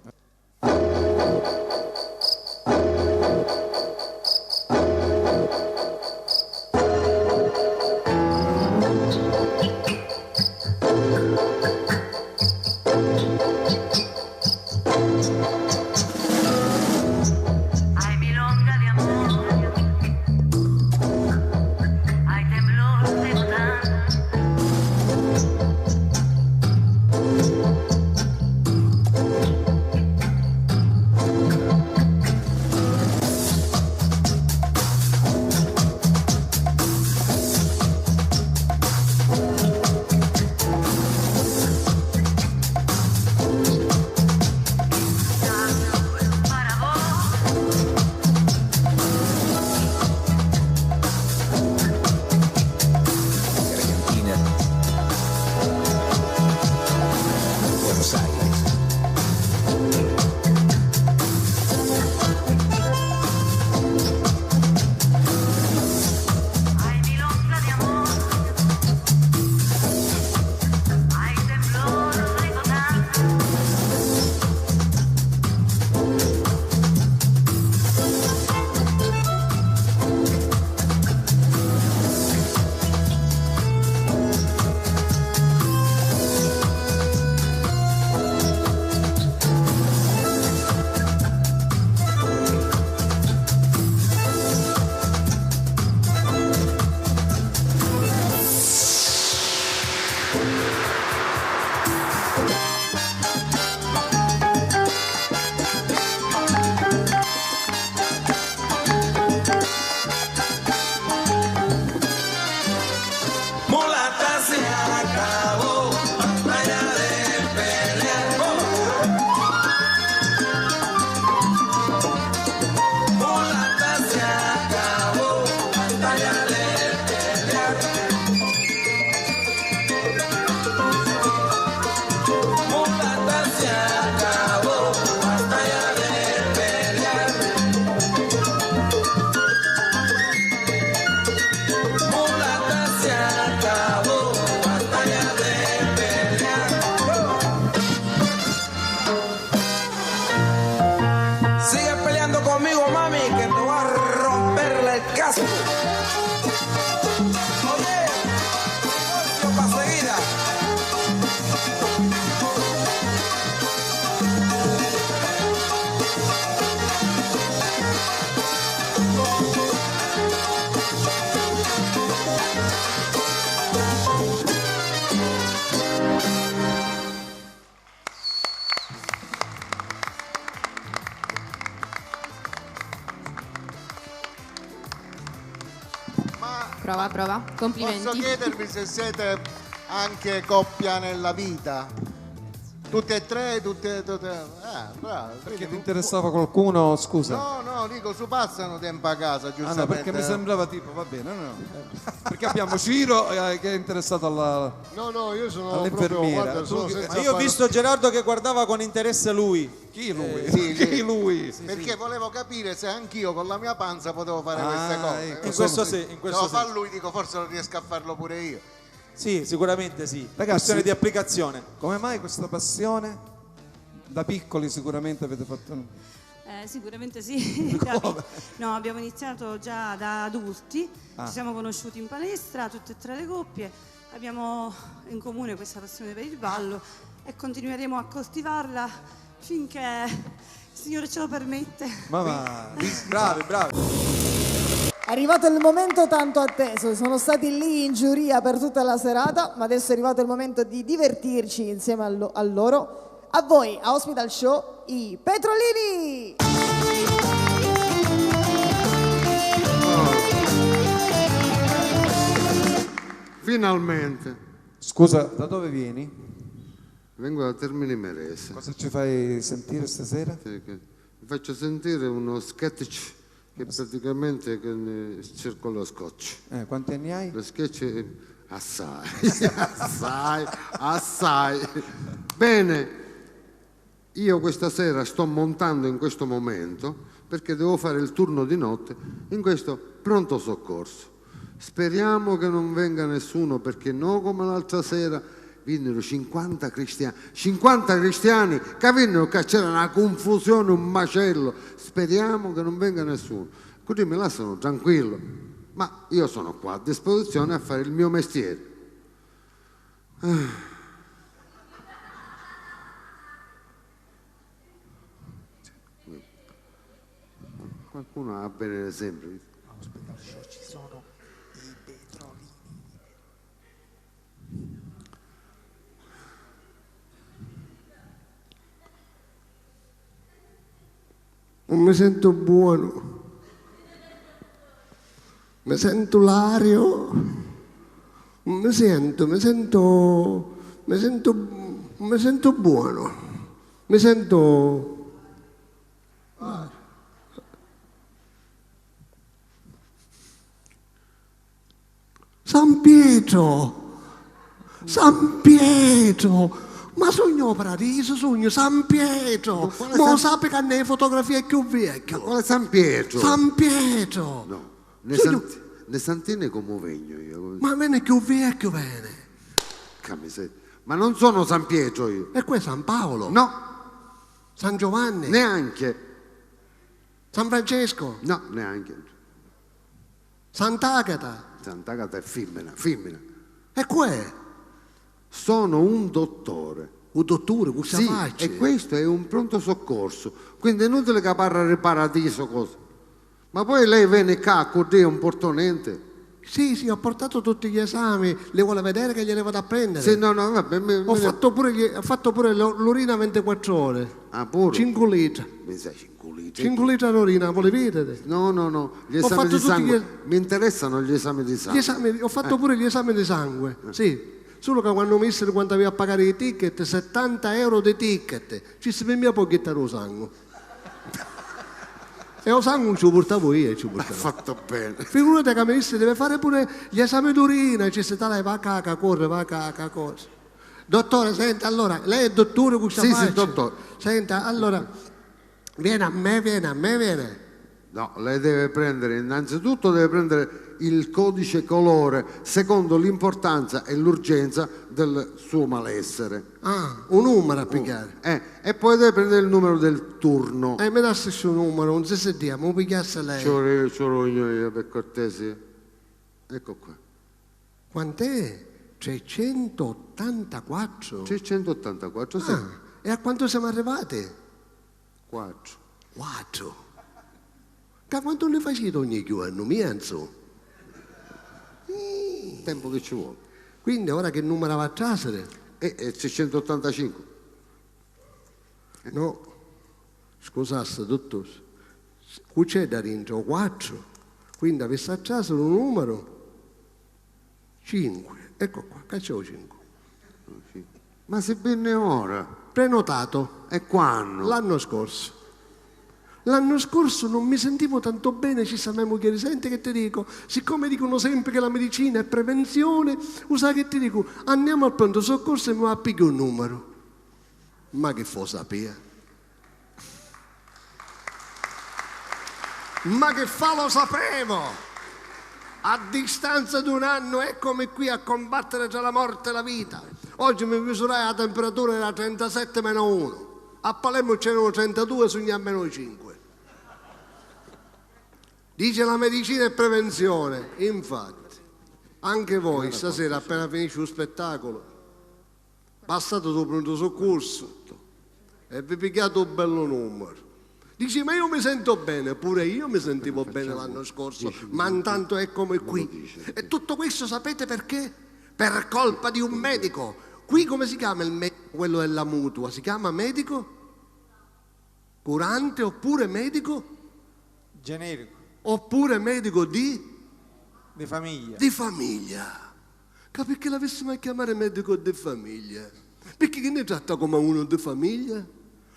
Prova, prova. Complimenti. Posso chiedervi se siete anche coppia nella vita? Tutte e tre, bravo. Perché ti interessava qualcuno, scusa? No, dico, su passano tempo a casa, giustamente. No, perché mi sembrava tipo, va bene, no. Perché abbiamo Ciro che è interessato No, io sono all'infermiera. proprio, guarda, Ma io ho visto Gerardo che guardava con interesse lui. Chi lui? Chi lui? Perché volevo capire se anch'io con la mia panza potevo fare queste cose. In questo sì, in questo No, sì. fa lui, dico, forse lo riesco a farlo pure io. Sì, sicuramente sì. Ragazzi, Questione di applicazione. Come mai questa passione? Da piccoli sicuramente avete fatto... Sicuramente sì. No, abbiamo iniziato già da adulti, ci siamo conosciuti in palestra, tutte e tre le coppie, abbiamo in comune questa passione per il ballo e continueremo a coltivarla finché il Signore ce lo permette. Bravi. È arrivato il momento tanto atteso, sono stati lì in giuria per tutta la serata, ma adesso è arrivato il momento di divertirci insieme a loro. A voi, a Hospital Show, i Petrolini! Finalmente. Scusa, da dove vieni? Vengo da Termini Imerese. Cosa ci fai sentire stasera? Vi faccio sentire uno sketch che praticamente cerco lo scotch. Quanti anni hai? Lo sketch assai. Bene, io questa sera sto montando in questo momento perché devo fare il turno di notte in questo pronto soccorso. Speriamo che non venga nessuno, perché no, come l'altra sera vennero 50 cristiani che vennero, che c'era una confusione, un macello. Speriamo che non venga nessuno, così mi lasciano tranquillo, ma io sono qua a disposizione a fare il mio mestiere. Qualcuno ha bene l'esempio. Hospital Show ci sono i Petrolini. Non mi sento buono, mi sento l'ario, mi sento buono, mi sento... San Pietro, ma sogno paradiso, sogno San Pietro, ma sappi che ne fotografia è più vecchio. Ma quale San Pietro? San Pietro! No, ne santine come vengo io. Ma viene più vecchio, bene. Ma non sono San Pietro io. E qua è San Paolo? No. San Giovanni? Neanche. San Francesco? No, neanche. Sant'Agata? Sant'Agata è femmina. E qua? Sono un dottore. Un dottore? Cosa faccia? E questo è un pronto soccorso. Quindi è inutile che parla di paradiso cosa. Ma poi lei viene qua con te un portonente? Sì, ho portato tutti gli esami. Le vuole vedere che gliele vado a prendere? Sì, no, vabbè. Ho fatto pure l'urina 24 ore. Ah, pure? 5 litri. Mi sai 5 litri? 5 litri d'urina, vuole vedere? No. Gli esami di sangue. Mi interessano gli esami di sangue. Ho fatto pure gli esami di sangue, sì. Solo che quando mi dissero quanto avevo a pagare i ticket, 70 euro di ticket, ci si prendeva pochettare lo sangue. E lo sangue non ci portavo io, Ha fatto bene. Figurate che mi disse deve fare pure gli esami d'urina, ci si tale va a corre. Dottore, senta, allora, lei è dottore, cosa faccia? Sì, dottore. Senta, allora, viene a me. No, lei deve prendere, innanzitutto deve prendere il codice colore secondo l'importanza e l'urgenza del suo malessere. Ah, un numero a pigliare. E poi deve prendere il numero del turno. Mi dassi il suo numero, non si sentiamo, mi pigliasse lei. Ce l'ho io, per cortesia. Ecco qua. Quant'è? 384? 384, sì. E a quanto siamo arrivati? 4. Da quanto ne facete ogni giorno, mianzo? Tempo che ci vuole. Quindi ora che numero va a trasere? È 685. No, scusasse, dottore, qui c'è da dentro 4. Quindi avesse a trasere un numero 5, ecco qua, cacciavo 5. Ma se venne ora? Prenotato. E quando? L'anno scorso. L'anno scorso non mi sentivo tanto bene, ci sappiamo che senti che ti dico, siccome dicono sempre che la medicina è prevenzione, usa che ti dico, andiamo al pronto soccorso e mi va a pigliare un numero. Ma che fa sapere? Ma che fa lo sapevo! A distanza di un anno eccomi qui a combattere tra la morte e la vita. Oggi mi misurai la temperatura era 37-1. A Palermo c'erano 32, sogni a -5. Dice la medicina è prevenzione. Infatti, anche voi stasera appena finisce lo spettacolo, passate sul pronto soccorso e vi pigliate un bello numero. Dici, ma io mi sento bene, pure io mi sentivo bene l'anno scorso, ma intanto è come qui. E tutto questo sapete perché? Per colpa di un medico. Qui come si chiama il medico, quello della mutua? Si chiama medico? Curante oppure medico? Generico. Oppure medico di famiglia. Di famiglia. Perché l'avessimo a chiamare medico di famiglia? Perché che ne tratta come uno di famiglia?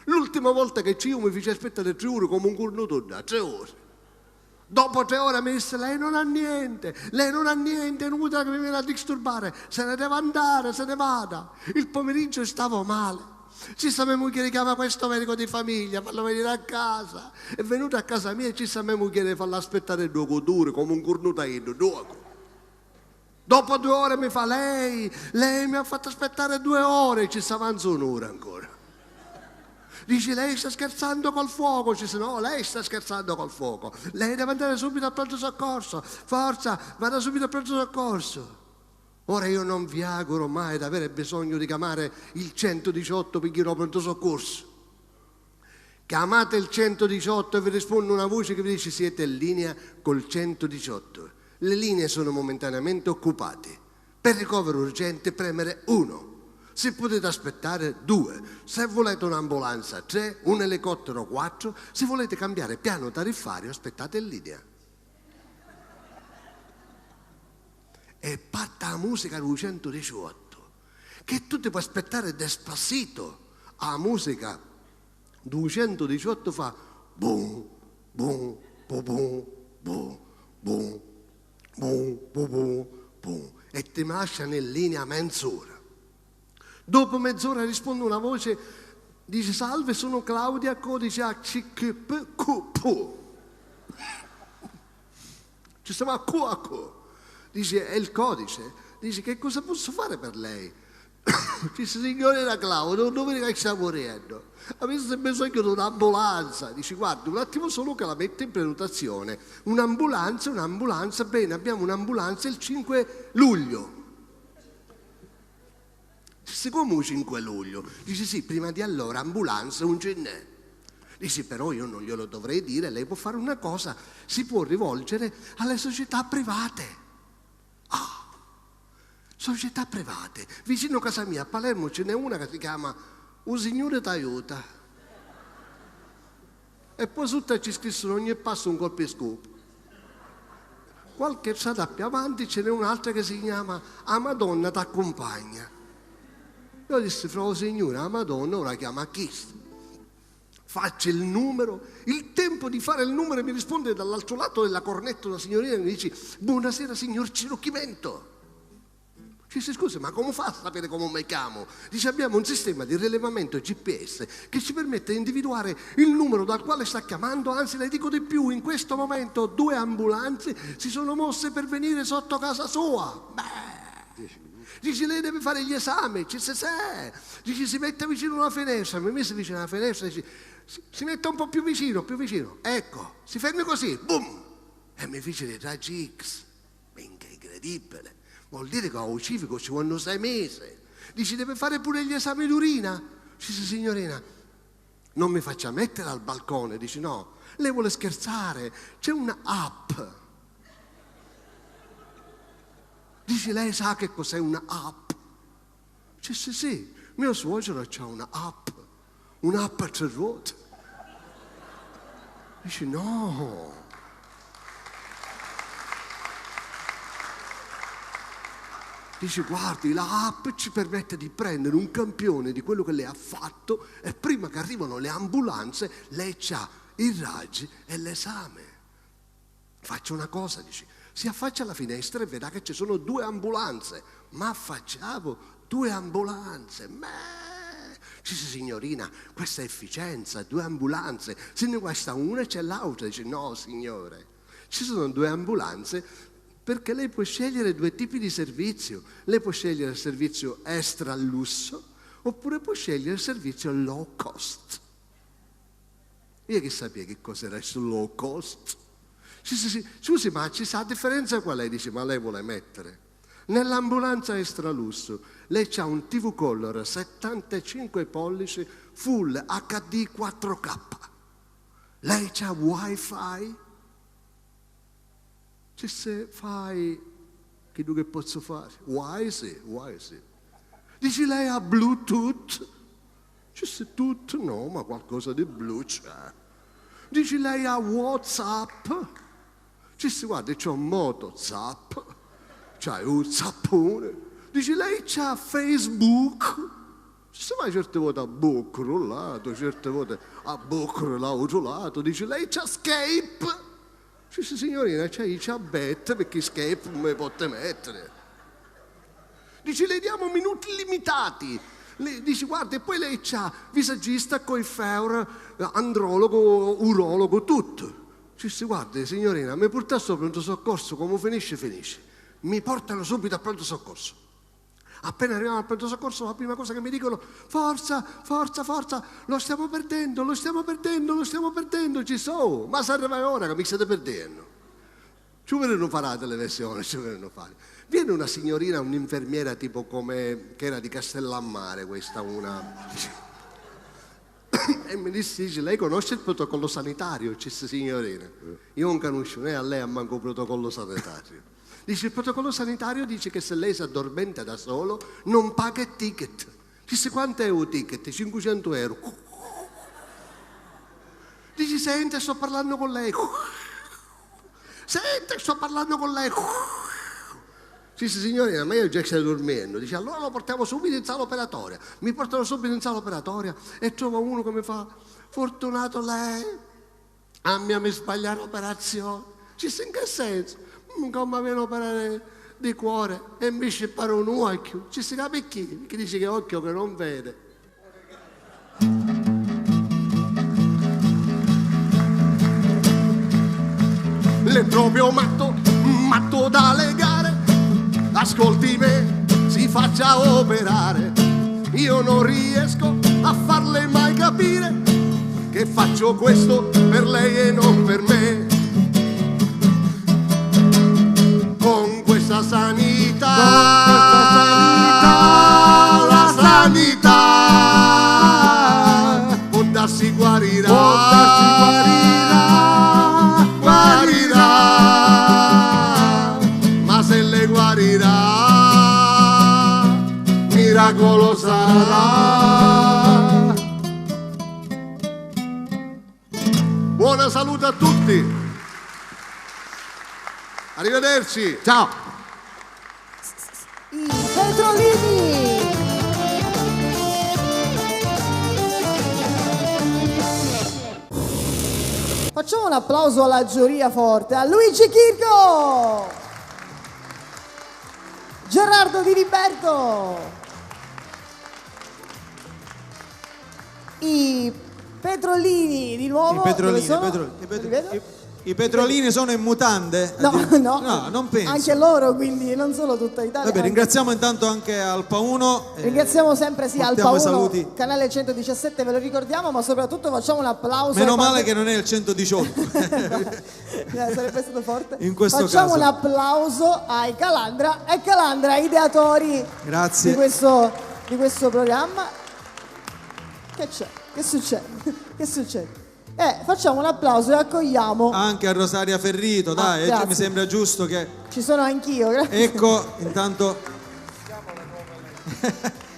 L'ultima volta che io mi fece aspettare 3 ore come un cornuto da 3 ore. Dopo 3 ore mi disse lei non ha niente, è venuta che mi viene a disturbare, se ne deve andare, se ne vada. Il pomeriggio stavo male. Ci sappiamo che chiama questo medico di famiglia, farlo venire a casa. È venuto a casa mia e ci sappiamo che farlo aspettare 2 ore come un cornutaino, 2. Dopo 2 ore mi fa lei mi ha fatto aspettare 2 ore, ci sta avanza un'ora ancora. Dice lei sta scherzando col fuoco, ci dice no, lei sta scherzando col fuoco, lei deve andare subito al pronto soccorso, forza, vada subito al pronto soccorso. Ora io non vi auguro mai di avere bisogno di chiamare il 118 per chiedere pronto soccorso. Chiamate il 118 e vi risponde una voce che vi dice siete in linea col 118. Le linee sono momentaneamente occupate. Per ricovero urgente premere 1. Se potete aspettare 2, se volete un'ambulanza 3, un elicottero 4, se volete cambiare piano tariffario aspettate in linea. E parta la musica 218, che tu ti puoi aspettare Despacito. La musica 218 fa boom, boom, boom, boom, boom, boom, boom, boom, boom, e ti lasciano in linea mezz'ora. Dopo mezz'ora risponde una voce, dice salve, sono Claudia, codice HCQP. Ci stiamo a QQ. Dice, è il codice. Dice, che cosa posso fare per lei? Dice, signorina Claudia, dove che sta morendo? Avesse bisogno di un'ambulanza. Dice, guardi, un attimo solo che la mette in prenotazione. Un'ambulanza, bene, abbiamo un'ambulanza il 5 luglio. Dice, come il 5 luglio? Dice, sì, prima di allora, ambulanza un ce n'è. Dice, però io non glielo dovrei dire, lei può fare una cosa, si può rivolgere alle società private. Società private. Vicino a casa mia, a Palermo, ce n'è una che si chiama Un Signore t'aiuta. E poi sotto ci scrissero ogni passo un colpo e scopo. Qualche strada più avanti ce n'è un'altra che si chiama A Madonna t'accompagna. Io dissi, fra signora, a Madonna ora chiama chi? Faccio il numero, il tempo di fare il numero e mi risponde dall'altro lato della cornetta una signorina e mi dice, buonasera signor Cirucchimento. Ci dice, scusa, ma come fa a sapere come mi chiamo? Dice, abbiamo un sistema di rilevamento GPS che ci permette di individuare il numero dal quale sta chiamando, anzi le dico di più, in questo momento 2 ambulanze si sono mosse per venire sotto casa sua. Dice, lei deve fare gli esami, dice, si mette vicino a una finestra, mi mise vicino alla finestra, dice, si mette un po' più vicino, ecco, si fermi così, boom, e mi fece dei raggi X, minchia, incredibile. Vuol dire che al civico ci vogliono 6 mesi. Dice, deve fare pure gli esami d'urina. Dice, signorina, non mi faccia mettere al balcone. Dice, no, lei vuole scherzare, c'è un'app. Dice, lei sa che cos'è un'app? Dice, sì, mio suocero c'ha un'app a 3 ruote. Dice, no. Dice, guardi, la app ci permette di prendere un campione di quello che lei ha fatto e prima che arrivano le ambulanze lei ha i raggi e l'esame. Faccio una cosa, dice, si affaccia alla finestra e vedrà che ci sono 2 ambulanze. Ma affacciavo 2 ambulanze, dice, signorina, questa è efficienza, 2 ambulanze. Se ne guasta una e c'è l'altra. Dice, no signore, ci sono 2 ambulanze perché lei può scegliere 2 tipi di servizio. Lei può scegliere il servizio extra lusso oppure può scegliere il servizio low cost. Io che sapevo che cos'era il low cost? Sì, scusi, ma ci sa la differenza qual è? Dice, ma lei vuole mettere nell'ambulanza extra lusso, lei c'ha un TV Color 75 pollici full HD 4K, lei c'ha wifi. Se fai, che tu che posso fare? Sì. Dici, lei ha Bluetooth? Se tutto no, ma qualcosa di blu c'è. Dici, lei ha WhatsApp? Guarda, c'ho un Motozap, c'hai un zappone. Dici, lei c'ha Facebook? Ma certe volte a bocco rollato, certe volte a bocco l'altro lato. Dici, lei c'ha Skype? Signorina, c'hai bet perché Skype non mi potete mettere. Dici, le diamo minuti limitati. Dici, guarda, e poi lei c'ha visagista, coiffeur, andrologo, urologo, tutto. Guarda, signorina, mi porta al pronto soccorso, come finisce? Mi portano subito al pronto soccorso. Appena arriviamo al pronto soccorso, la prima cosa che mi dicono, forza, lo stiamo perdendo. Ci so, ma se arriva ora che mi state perdendo. Ci vorranno fare la televisione, Viene una signorina, un'infermiera tipo come, che era di Castellammare, questa una... E mi dice, lei conosce il protocollo sanitario? Dice, signorina, io non conosco né a lei a manco il protocollo sanitario. Dice, il protocollo sanitario dice che se lei si addormenta da solo non paga il ticket. Dice, quanto è un ticket? 500 euro. Dice, senta, sto parlando con lei. Dice, signorina, ma io già stai dormendo. Dice, allora lo portiamo subito in sala operatoria. Mi portano subito in sala operatoria e trovo uno che mi fa, fortunato lei, a me mi sbaglia l'operazione. Dice, in che senso? Come viene a operare di cuore e mi scippare un occhio. Ci si capisce chi? Perché dice che è occhio che non vede. L'è proprio matto da legare. Ascolti me, si faccia operare. Io non riesco a farle mai capire che faccio questo per lei e non per me. Con questa sanità, la sanità può darsi guarirà, ma se le guarirà, miracolo sarà. Buona salute a tutti. Arrivederci. Ciao. I Petrolini. Facciamo un applauso alla giuria forte, a Luigi Chirco, Gerardo Di Liberto, i Petrolini di nuovo. I Petrolini sono in mutande? No, non penso. Anche loro, quindi non solo tutta Italia. Vabbè, ringraziamo intanto anche Alpa 1. Ringraziamo sempre Alpa 1, saluti. canale 117, ve lo ricordiamo, ma soprattutto facciamo un applauso. Meno male che non è il 118. Sarebbe stato forte. In questo facciamo caso. un applauso ai Calandra e Calandra, ideatori Grazie. di questo programma. Che c'è? Che succede? Facciamo un applauso e accogliamo anche a Rosaria Ferrito, dai, mi sembra giusto che... Ci sono anch'io, grazie. Ecco, intanto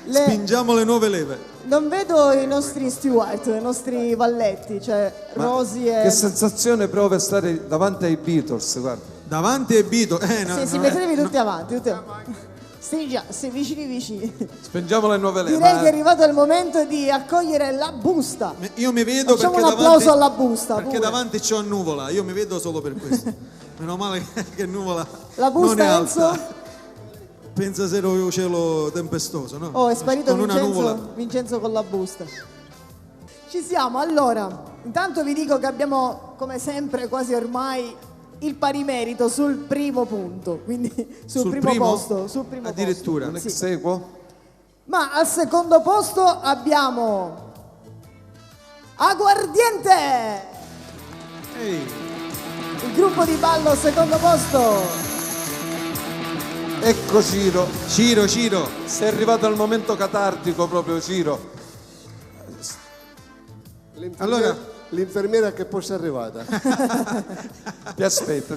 spingiamo le nuove leve. Non vedo i nostri steward, i nostri valletti, cioè Rosy e... Che sensazione prova stare davanti ai Beatles, guarda. Davanti ai Beatles? Sì, mettetevi tutti avanti. Sì, vicini. Spengiamo le nuove leve. Direi che è arrivato il momento di accogliere la busta. Io mi vedo Facciamo perché un applauso davanti, alla busta. perché pure. davanti c'ho nuvola, io mi vedo solo per questo. Meno male che nuvola La busta, non è Enzo? alta. Pensa se ero un cielo tempestoso, no? Oh, è sparito Con una nuvola. Vincenzo con la busta. Ci siamo, allora. Intanto vi dico che abbiamo, come sempre, quasi ormai il pari merito sul primo punto, quindi sul primo posto. Sul primo addirittura. posto. Un ex Sì. equo? Ma al secondo posto abbiamo Aguardiente! Il gruppo di ballo al secondo posto. Ecco Ciro. Ciro. Sei arrivato al momento catartico proprio, Ciro. L'infermiera che poi è arrivata. Ti aspetta.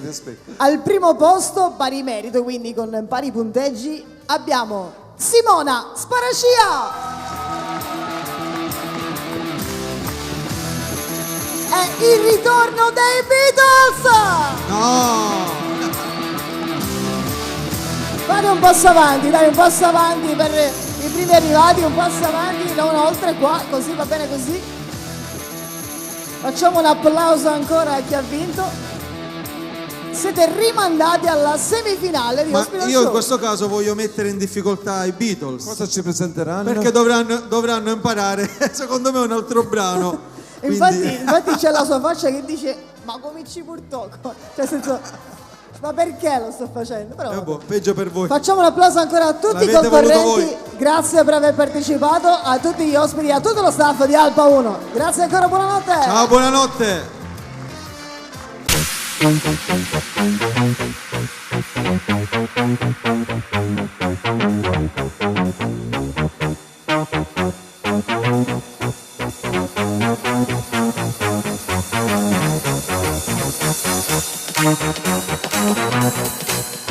Al primo posto, pari merito, quindi con pari punteggi, abbiamo Simona Sparascia! È il ritorno dei Beatles! No! Fate un passo avanti, dai, un passo avanti per i primi arrivati, un passo avanti, non oltre qua, così va bene così. Facciamo un applauso ancora a chi ha vinto. Siete rimandati alla semifinale di Ma Hospital io in Show. questo caso voglio mettere in difficoltà i Beatles. Cosa ci presenteranno? Perché dovranno imparare, secondo me, un altro brano. Infatti c'è la sua faccia che dice ma come ci purtroppo? Cioè, senso, ma perché lo sto facendo? Però, peggio per voi. facciamo un applauso ancora a tutti i L'avete voluto concorrenti, grazie per aver partecipato, a tutti gli ospiti, a tutto lo staff di Alpa 1. Grazie ancora, buonanotte. Ciao, buonanotte. Thank you.